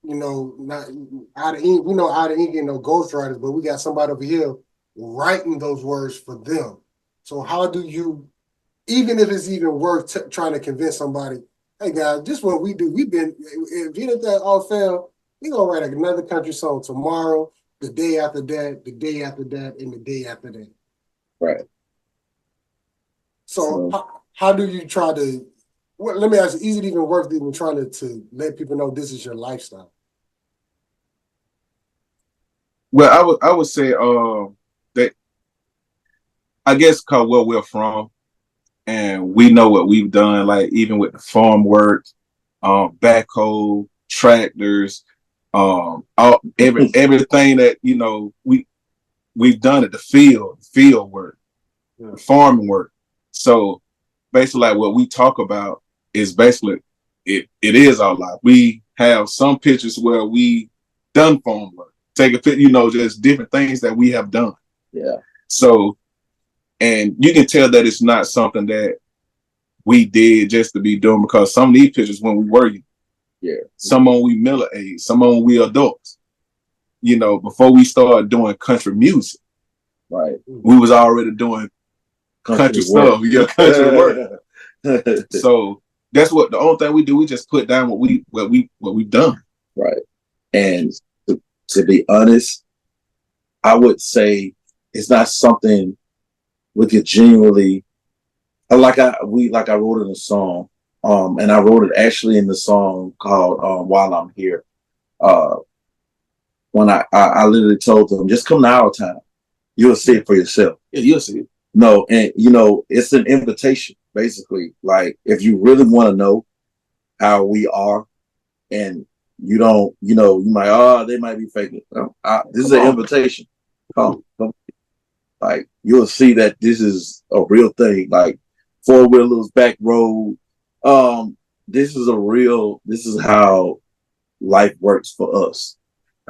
not out of ink. We know out of ink ain't no ghostwriters, but we got somebody over here writing those words for them. So how do you, even if it's even worth trying to convince somebody, hey guys, this is what we do. We've been, if anything all fail, we gonna write another country song tomorrow, the day after that, the day after that, and the day after that. Right. So how do you try to? Well, let me ask you: is it even worth even trying to let people know this is your lifestyle? Well, I would say that I guess because where we're from, and we know what we've done, like even with the farm work, backhoe, tractors, everything that we've done at the field work, the farming work. So basically, like what we talk about is basically it is our life. We have some pictures where we done farm work, take a picture, just different things that we have done. Yeah. So And you can tell that it's not something that we did just to be doing, because some of these pictures when we were, some of them we middle age, some of them we adults. You know, before we started doing country music, right, we was already doing country stuff, country work. So that's what the only thing we do. We just put down what we've done. Right. And to be honest, I would say it's not something we could genuinely like I wrote in a song. And I wrote it actually in the song called While I'm Here. When I literally told them, just come to our town. You'll see it for yourself. Yeah, you'll see it. No, and it's an invitation, basically. Like, if you really want to know how we are, and you don't, you might, they might be faking. This is an invitation. Come. Like, you'll see that this is a real thing. Like, four-wheelers, back road. This is how life works for us.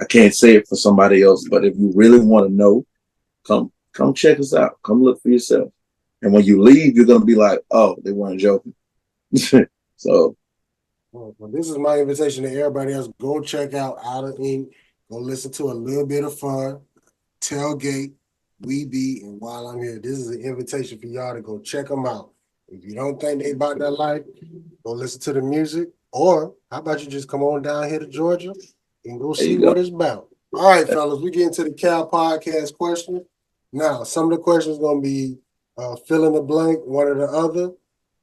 I can't say it for somebody else, but if you really want to know, come check us out. Come look for yourself. And when you leave, you're gonna be like, oh, they weren't joking. So, well, this is my invitation to everybody else. Go check out Out of Ink. Go listen to a little bit of fun. Tailgate, We Be, and While I'm Here. This is an invitation for y'all to go check them out. If you don't think they about that life, go listen to the music. Or how about you just come on down here to Georgia and go see what it's about. All right, fellas, we get into the Cal Podcast question. Now, some of the questions going to be fill in the blank, one or the other.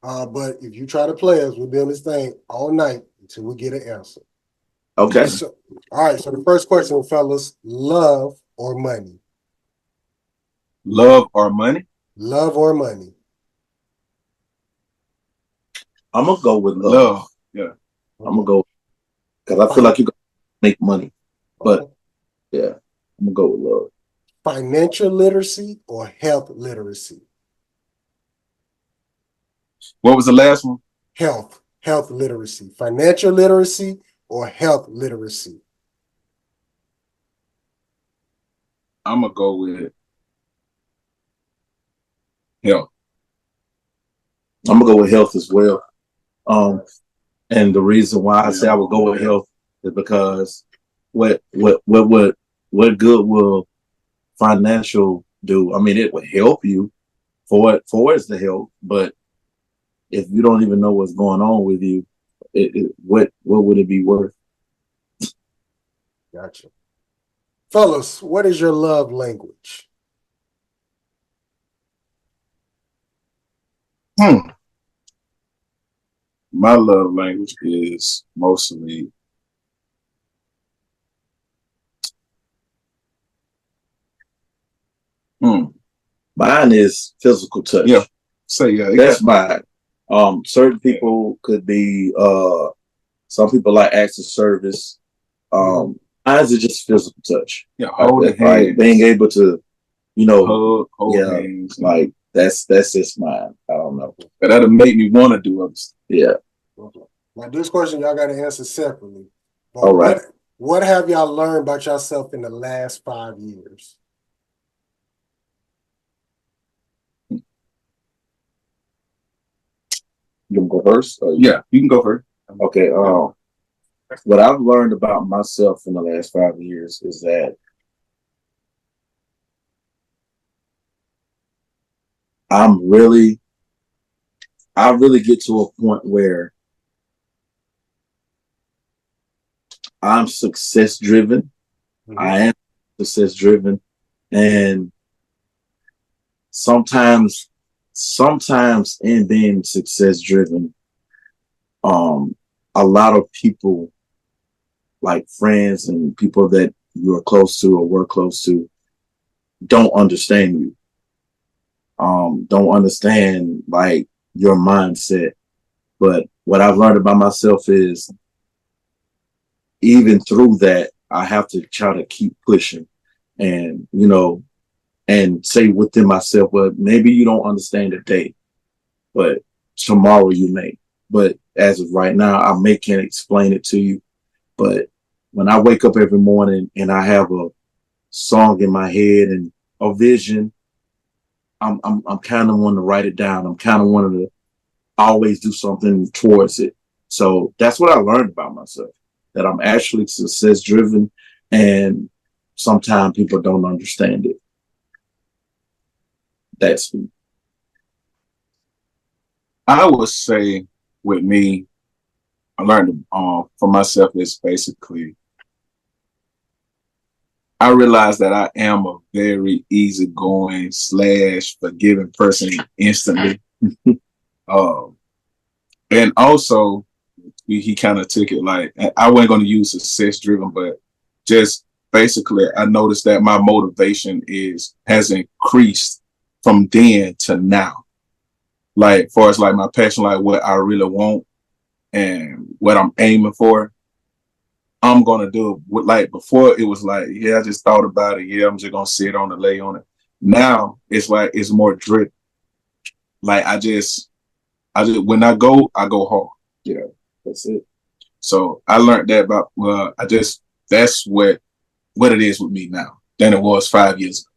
But if you try to play us, we'll be on this thing all night until we get an answer. okay. All right, so the first question, fellas, love or money? Love or money? Love or money? I'm going to go with love. Yeah. I'm going to go, because I feel like you're going to make money. But, yeah, I'm going to go with love. Financial literacy or health literacy? What was the last one? Health literacy. Financial literacy or health literacy? I'm going to go with health. I'm going to go with health as well. And the reason why I say I would go with health is because what good will financial do? I mean, it would help you for it's the help, but if you don't even know what's going on with you, what would it be worth? Gotcha. Fellas, what is your love language? My love language is mostly mine is physical touch. Yeah. That's mine. Certain people could be some people like acts of service. Mine is just physical touch. Yeah, holding hands. Like being able to, hold hands. Like that's just mine. I don't know. But that'll make me want to do other stuff. Yeah. Now this question y'all got to answer separately. But all right. What have y'all learned about yourself in the last 5 years? You can go first? Yeah, you can go first. Okay. What I've learned about myself in the last 5 years is that I really get to a point where I'm success driven. I am success driven. And sometimes in being success driven, a lot of people, like friends and people that you're close to or work close to, don't understand you. Don't understand like your mindset. But what I've learned about myself is even through that, I have to try to keep pushing and, and say within myself, well, maybe you don't understand today, but tomorrow you may. But as of right now, I can't explain it to you. But when I wake up every morning and I have a song in my head and a vision, I'm kind of wanting to write it down. I'm kind of wanting to always do something towards it. So that's what I learned about myself, that I'm actually success driven, and sometimes people don't understand it. That's me. I would say with me, I learned for myself is basically I realized that I am a very easygoing / forgiving person instantly. um, and also he kind of took it like I wasn't going to use success driven, but just basically I noticed that my motivation has increased from then to now. Like far as like my passion, like what I really want and what I'm aiming for, I'm gonna do it. Like before, it was like, yeah, I just thought about it. Yeah, I'm just gonna sit on it, lay on it. Now it's like it's more drip. Like I just when I go hard. Yeah, that's it. So I learned that about that's what it is with me now than it was 5 years ago.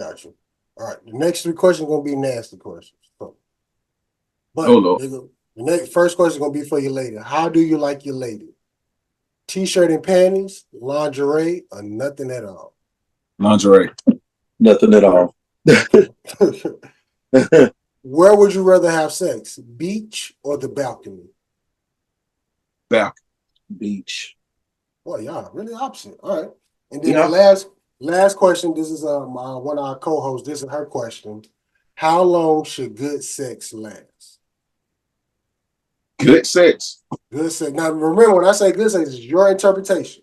Gotcha. All right, the next 3 questions are gonna be nasty questions. So, but oh Lord. the first question is gonna be for your lady. How do you like your lady? T-shirt and panties, lingerie, or nothing at all? Lingerie. Nothing at all. Where would you rather have sex? Beach or the balcony? Balcony. Beach. Boy, y'all really opposite. All right. And then the last question, this is one of our co-hosts, this is her question. How long should good sex last? Good sex. Good sex. Now remember, when I say good sex, it's your interpretation.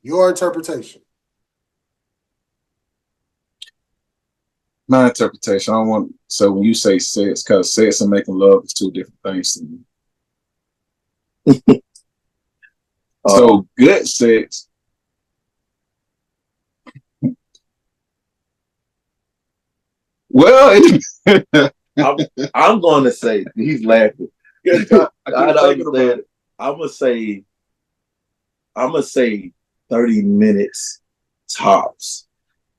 Your interpretation. My interpretation. I don't want so when you say sex, because sex and making love is 2 different things to me. So good sex. Well, I'm going to say he's laughing. I don't understand. I'm gonna say 30 minutes tops.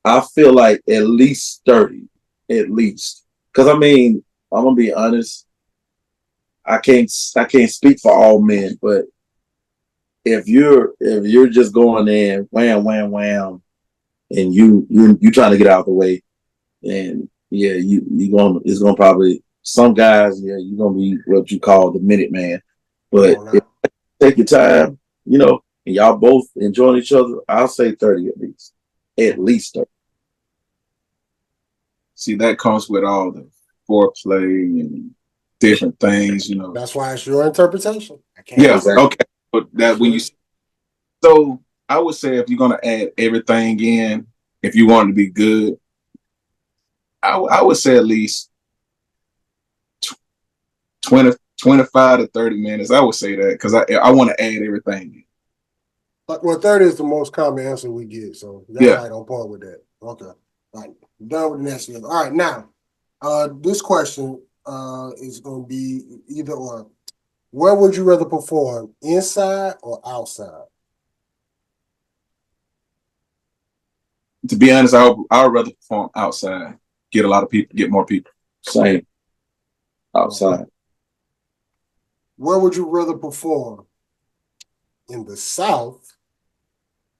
I feel like at least 30, at least. Because I mean, I'm gonna be honest. I can't speak for all men, but if you're just going in wham wham wham, and you trying to get out of the way, and yeah, it's gonna probably some guys, yeah, you're gonna be what you call the minute man. But if you take your time, and y'all both enjoying each other, I'll say 30 at least. At least 30. See, that comes with all the foreplay and different things, That's why it's your interpretation. Yeah, okay. But that when you so I would say if you're gonna add everything in, if you want it to be good, I would say at least 20, 25 to 30 minutes. I would say that because I want to add everything in. Well, 30 is the most common answer we get, so you're right on point with that. Okay. All right. Done with the next one. All right, now, this question is going to be either or. Where would you rather perform, inside or outside? To be honest, I would rather perform outside. Get a lot of people, get more people. Same. Outside. Where would you rather perform? In the South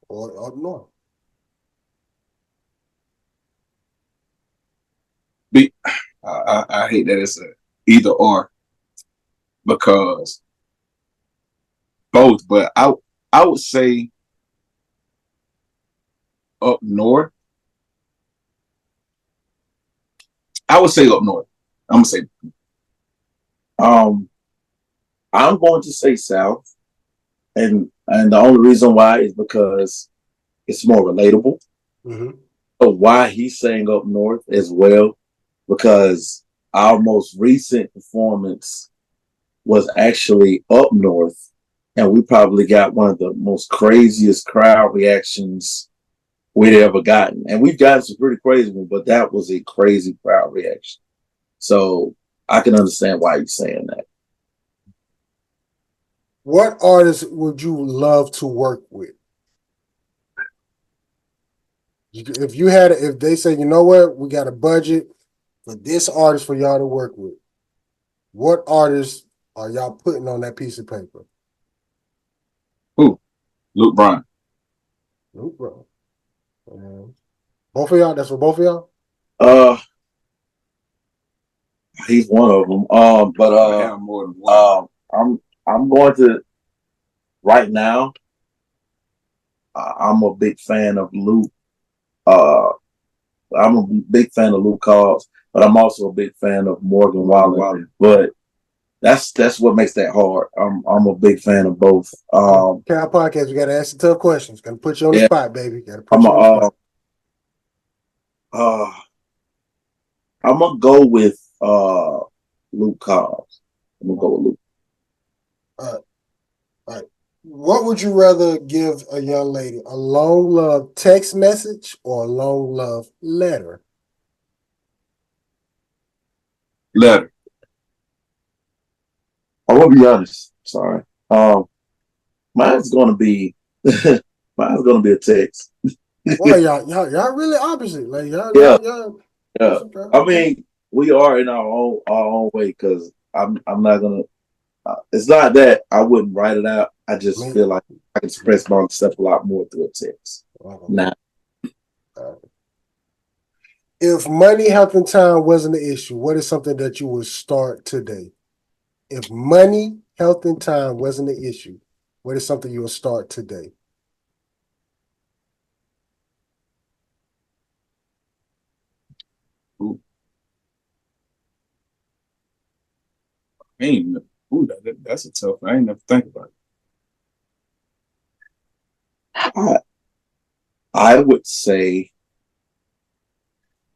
or up north? I hate that it's either or because both, but I would say up north. I would say up north. I'm gonna say. I'm going to say South, and the only reason why is because it's more relatable. Mm-hmm. But why he's saying up north as well, because our most recent performance was actually up north, and we probably got one of the most craziest crowd reactions we'd ever gotten. And we've gotten some pretty crazy ones, but that was a crazy crowd reaction. So I can understand why he's saying that. What artists would you love to work with? If they say, you know what, we got a budget, for this artist for y'all to work with, what artists are y'all putting on that piece of paper? Who? Luke Bryan. Luke Bryan. Both of y'all? That's for both of y'all? He's one of them. But I have more than one. I'm going to right now. I'm a big fan of Luke. I'm a big fan of Luke Cobbs, but I'm also a big fan of Morgan Wallen. But that's what makes that hard. I'm a big fan of both. Cal Podcast, we gotta ask the tough questions. Gotta put you on the spot, baby. Gotta put you on the spot. I'm gonna go with Luke Cobbs. I'm gonna go with Luke. All right. What would you rather give a young lady? A long love text message or a long love letter? Letter. I will be honest. Sorry. Mine's gonna be a text. Boy, y'all really opposite. Like Yeah. Okay. I mean, we are in our own way because I'm not gonna. It's not that I wouldn't write it out. I just feel like I can express myself a lot more through a text. Now, if money, health, and time wasn't an issue, what is something that you would start today? If money, health, and time wasn't an issue, what is something you will start today? Ooh, that's a tough one. I ain't never think about it. I would say,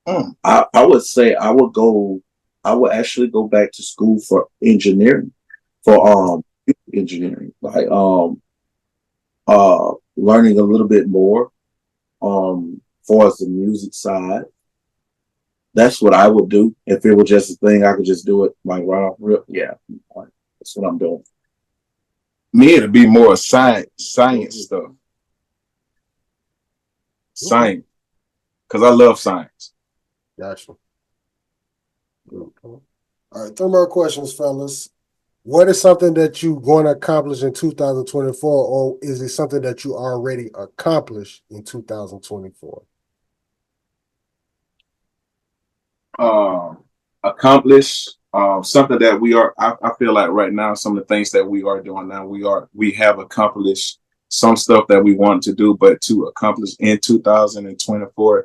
I would say I would actually go back to school for engineering, for engineering, like learning a little bit more far as the music side. That's what I would do if it was just a thing. I could just do it like right off rip. Yeah, that's what I'm doing. Me, it'd be more science stuff. Science, because I love science. Gotcha. All right, 3 more questions, fellas. What is something that you're going to accomplish in 2024, or is it something that you already accomplished in 2024? Accomplish something that we are. I feel like right now, some of the things that we are doing now, we have accomplished some stuff that we wanted to do, but to accomplish in 2024,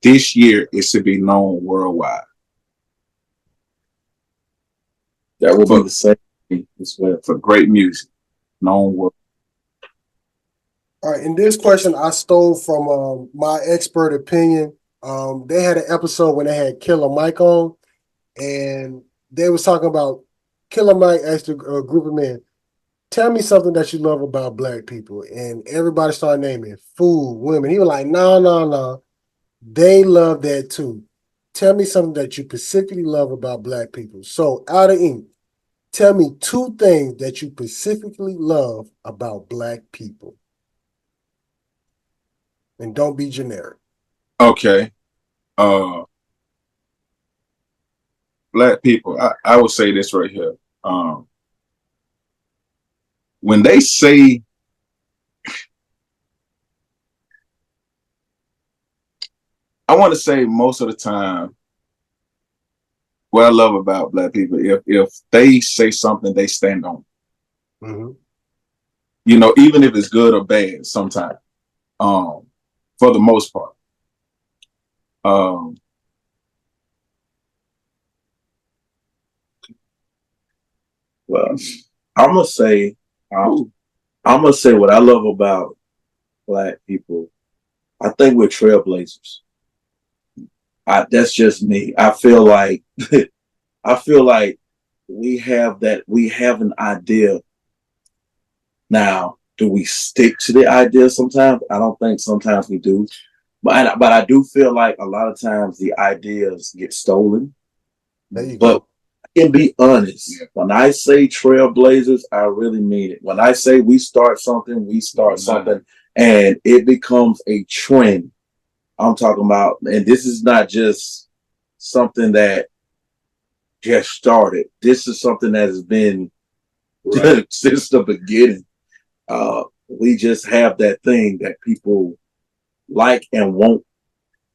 this year it should be known worldwide. That will be the same as well for great music, known world. All right, in this question, I stole from my expert opinion. They had an episode when they had Killer Mike on, and they was talking about Killer Mike asked a group of men, tell me something that you love about black people. And everybody started naming food, women. He was like, no. They love that too. Tell me something that you specifically love about black people. So out of ink, tell me 2 things that you specifically love about black people. And don't be generic. Okay. Black people, I would say this right here. When they say, I want to say most of the time, what I love about black people, if they say something, they stand on it. Mm-hmm. You know, even if it's good or bad, sometimes. For the most part. Well, I'm gonna say what I love about black people. I think we're trailblazers. That's just me. I feel like we have an idea. Now, do we stick to the idea sometimes? I don't think sometimes we do. But I do feel like a lot of times the ideas get stolen. There you go. I can be honest. Yeah. When I say trailblazers, I really mean it. When I say we start something, and it becomes a trend. I'm talking about, and this is not just something that just started. This is something that has been since the beginning. We just have that thing that people like and want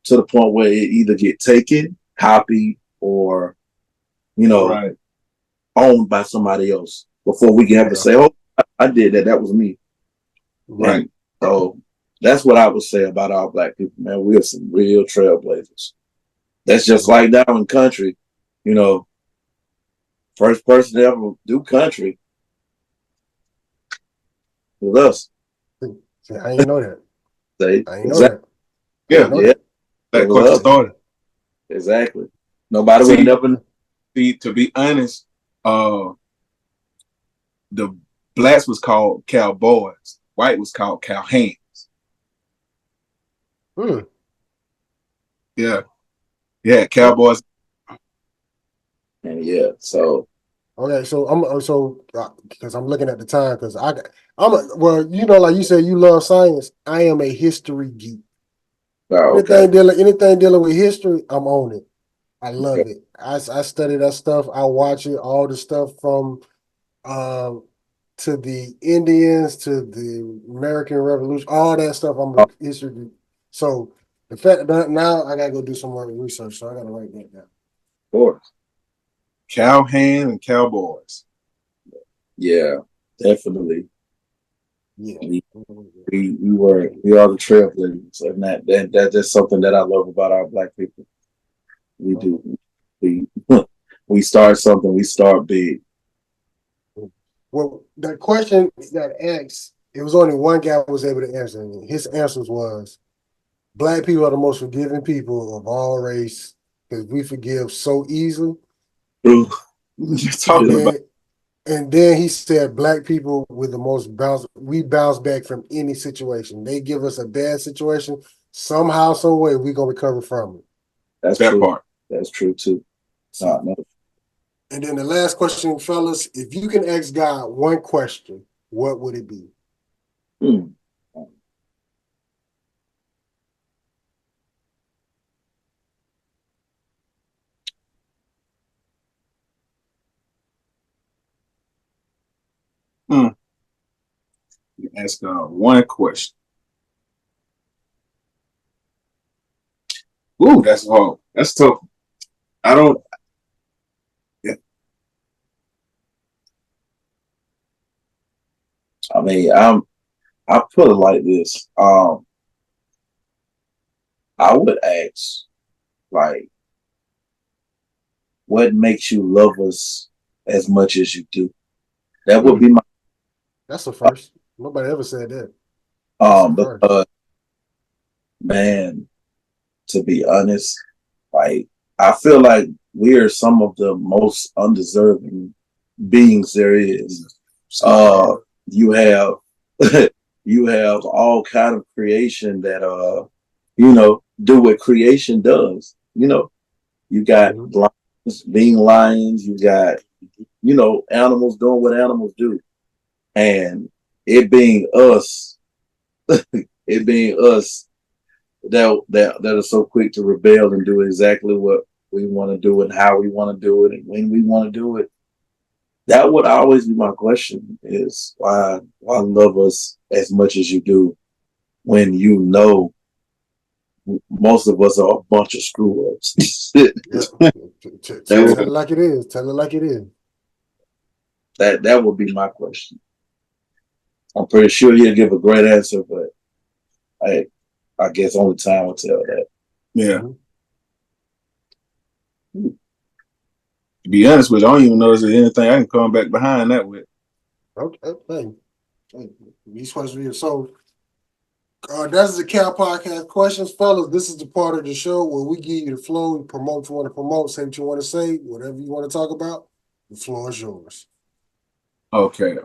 to the point where it either get taken, copied, or owned by somebody else before we can ever say, "Oh, I did that. That was me." Right. And so that's what I would say about our Black people, man. We are some real trailblazers. That's just like down in country, first person to ever do country was us. See, I ain't know that. I ain't know Exactly. that. Yeah. That culture started. Exactly. Nobody would never. To be honest, the blacks was called cowboys. White was called cowhands. Yeah. Yeah, cowboys. And yeah, so okay, so because I'm looking at the time because well, like you said, you love science. I am a history geek. Anything dealing with history, I'm on it. I love it. I study that stuff. I watch it. All the stuff from to the Indians to the American Revolution, all that stuff. I'm a history geek. So the fact that now I gotta go do some more research, so I gotta write that down. Of course. Cowhand and cowboys. Yeah, definitely. Yeah. We are the trailblazers, and that's something that I love about our Black people. We do. We start something, we start big. Well, the question that asked, it was only one guy who was able to answer it. His answers was, Black people are the most forgiving people of all race because we forgive so easily. And then he said, Black people with the most we bounce back from any situation. They give us a bad situation, somehow, some way, we're gonna recover from it. That's that true. part. That's true too. And then the last question, fellas, if you can ask God one question, what would it be? You ask one question. Ooh, that's hard. That's tough. I don't. Yeah. I mean, I put it like this. I would ask, like, what makes you love us as much as you do? That would be my. That's the first. Nobody ever said that. Because, man, to be honest, like, I feel like we are some of the most undeserving beings there is. You have you have all kind of creation that do what creation does. You got lions being lions, you got animals doing what animals do. And it being us that are so quick to rebel and do exactly what we want to do and how we want to do it and when we want to do it. That would always be my question: is why love us as much as you do when most of us are a bunch of screw ups. Tell it like it is. Tell it like it is. That would be my question. I'm pretty sure he'll give a great answer, but I guess only time will tell that. Yeah. To be honest with you, I don't even know if there's anything I can come back behind that with. Okay. These questions. So that's the Cal Podcast questions, fellas. This is the part of the show where we give you the flow, promote what you want to promote, say what you want to say, whatever you want to talk about. The floor is yours. Okay.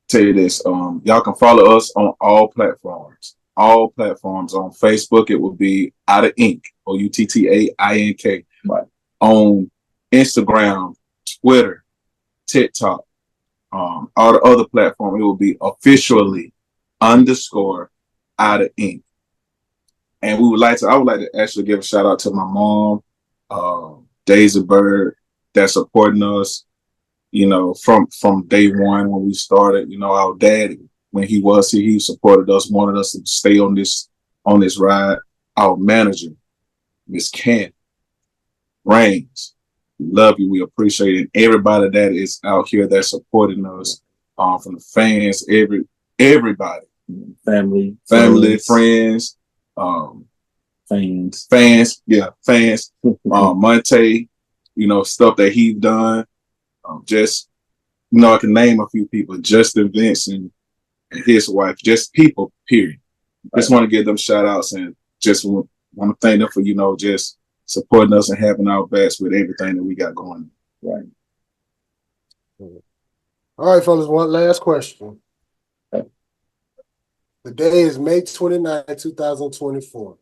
Tell you this. Y'all can follow us on all platforms. All platforms. On Facebook, it will be Out of Ink, OUTTAINK. Right. On Instagram, Twitter, TikTok, all the other platforms, it will be officially _ Out of Ink. And I would like to actually give a shout out to my mom Daisy Bird that's supporting us, you know, from day one when we started. You know, our daddy, when he was here, he supported us, wanted us to stay on this ride. Our manager, Miss Candy Rains, we love you. We appreciate it. Everybody that is out here that's supporting us, from the fans, everybody, family, friends, fans, Monte, you know, stuff that he's done. Just, you know, I can name a few people, Justin Vince and his wife, just people, period. Right. Just want to give them shout outs and just want to thank them for, you know, just supporting us and having our backs with everything that we got going. Right. All right, fellas, one last question. The day is May 29, 2024.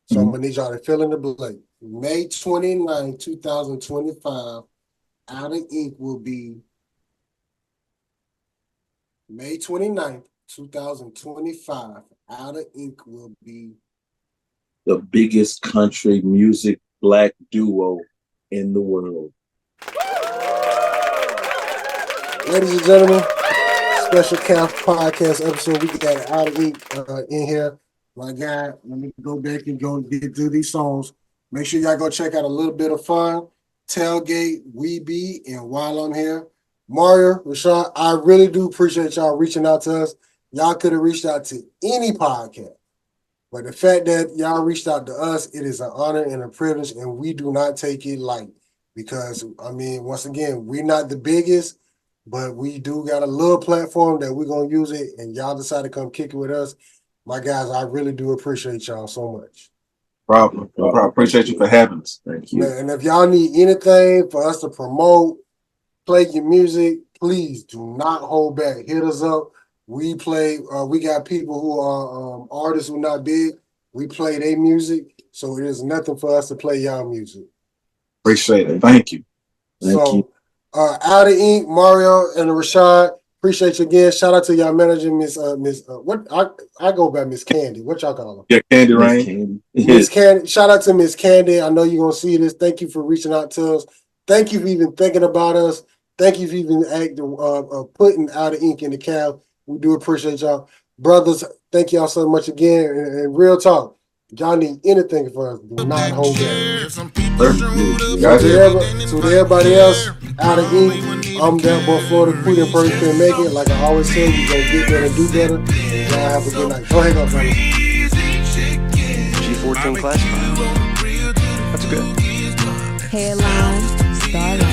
So I'm going to need y'all to fill in the blank. May 29, 2025, Out of Ink will be May 29th, 2025. Out of Ink will be the biggest country music black duo in the world. Ladies and gentlemen, special CAF podcast episode. We got Out of Ink in here. My guy, let me go back and go get through these songs. Make sure y'all go check out A Little Bit of Fun, Tailgate, We Be, and While I'm Here. Mario, Rashad, I really do appreciate y'all reaching out to us. Y'all could have reached out to any podcast. But the fact that y'all reached out to us, it is an honor and a privilege, and we do not take it light. Because, I mean, once again, we're not the biggest, but we do got a little platform that we're going to use it, and y'all decide to come kick it with us. My guys, I really do appreciate y'all so much. Problem. Appreciate you for having us. Thank you. Man, and if y'all need anything for us to promote, play your music, please do not hold back. Hit us up. We play, we got people who are artists who are not big. We play their music, so it is nothing for us to play y'all music. Appreciate it. Thank you. Thank you. Out of Ink, Mario and Rashad, appreciate you again. Shout out to y'all manager, Miss what I go by Miss Candy. What y'all call her? Yeah, Candy Rain. Miss Candy. Shout out to Miss Candy. I know you're gonna see this. Thank you for reaching out to us. Thank you for even thinking about us. Thank you for even putting Out of Ink in the cab. We do appreciate y'all. Brothers, thank y'all so much again. And real talk, y'all need anything for us, do not hold back. To everybody else, Out of Ink, I'm that boy Florida Queen and person couldn't make it. Like I always say, we gonna get better and do better. And y'all have a good night. Go hang up, fellas. G14 classified. That's good. Headline, Starlight.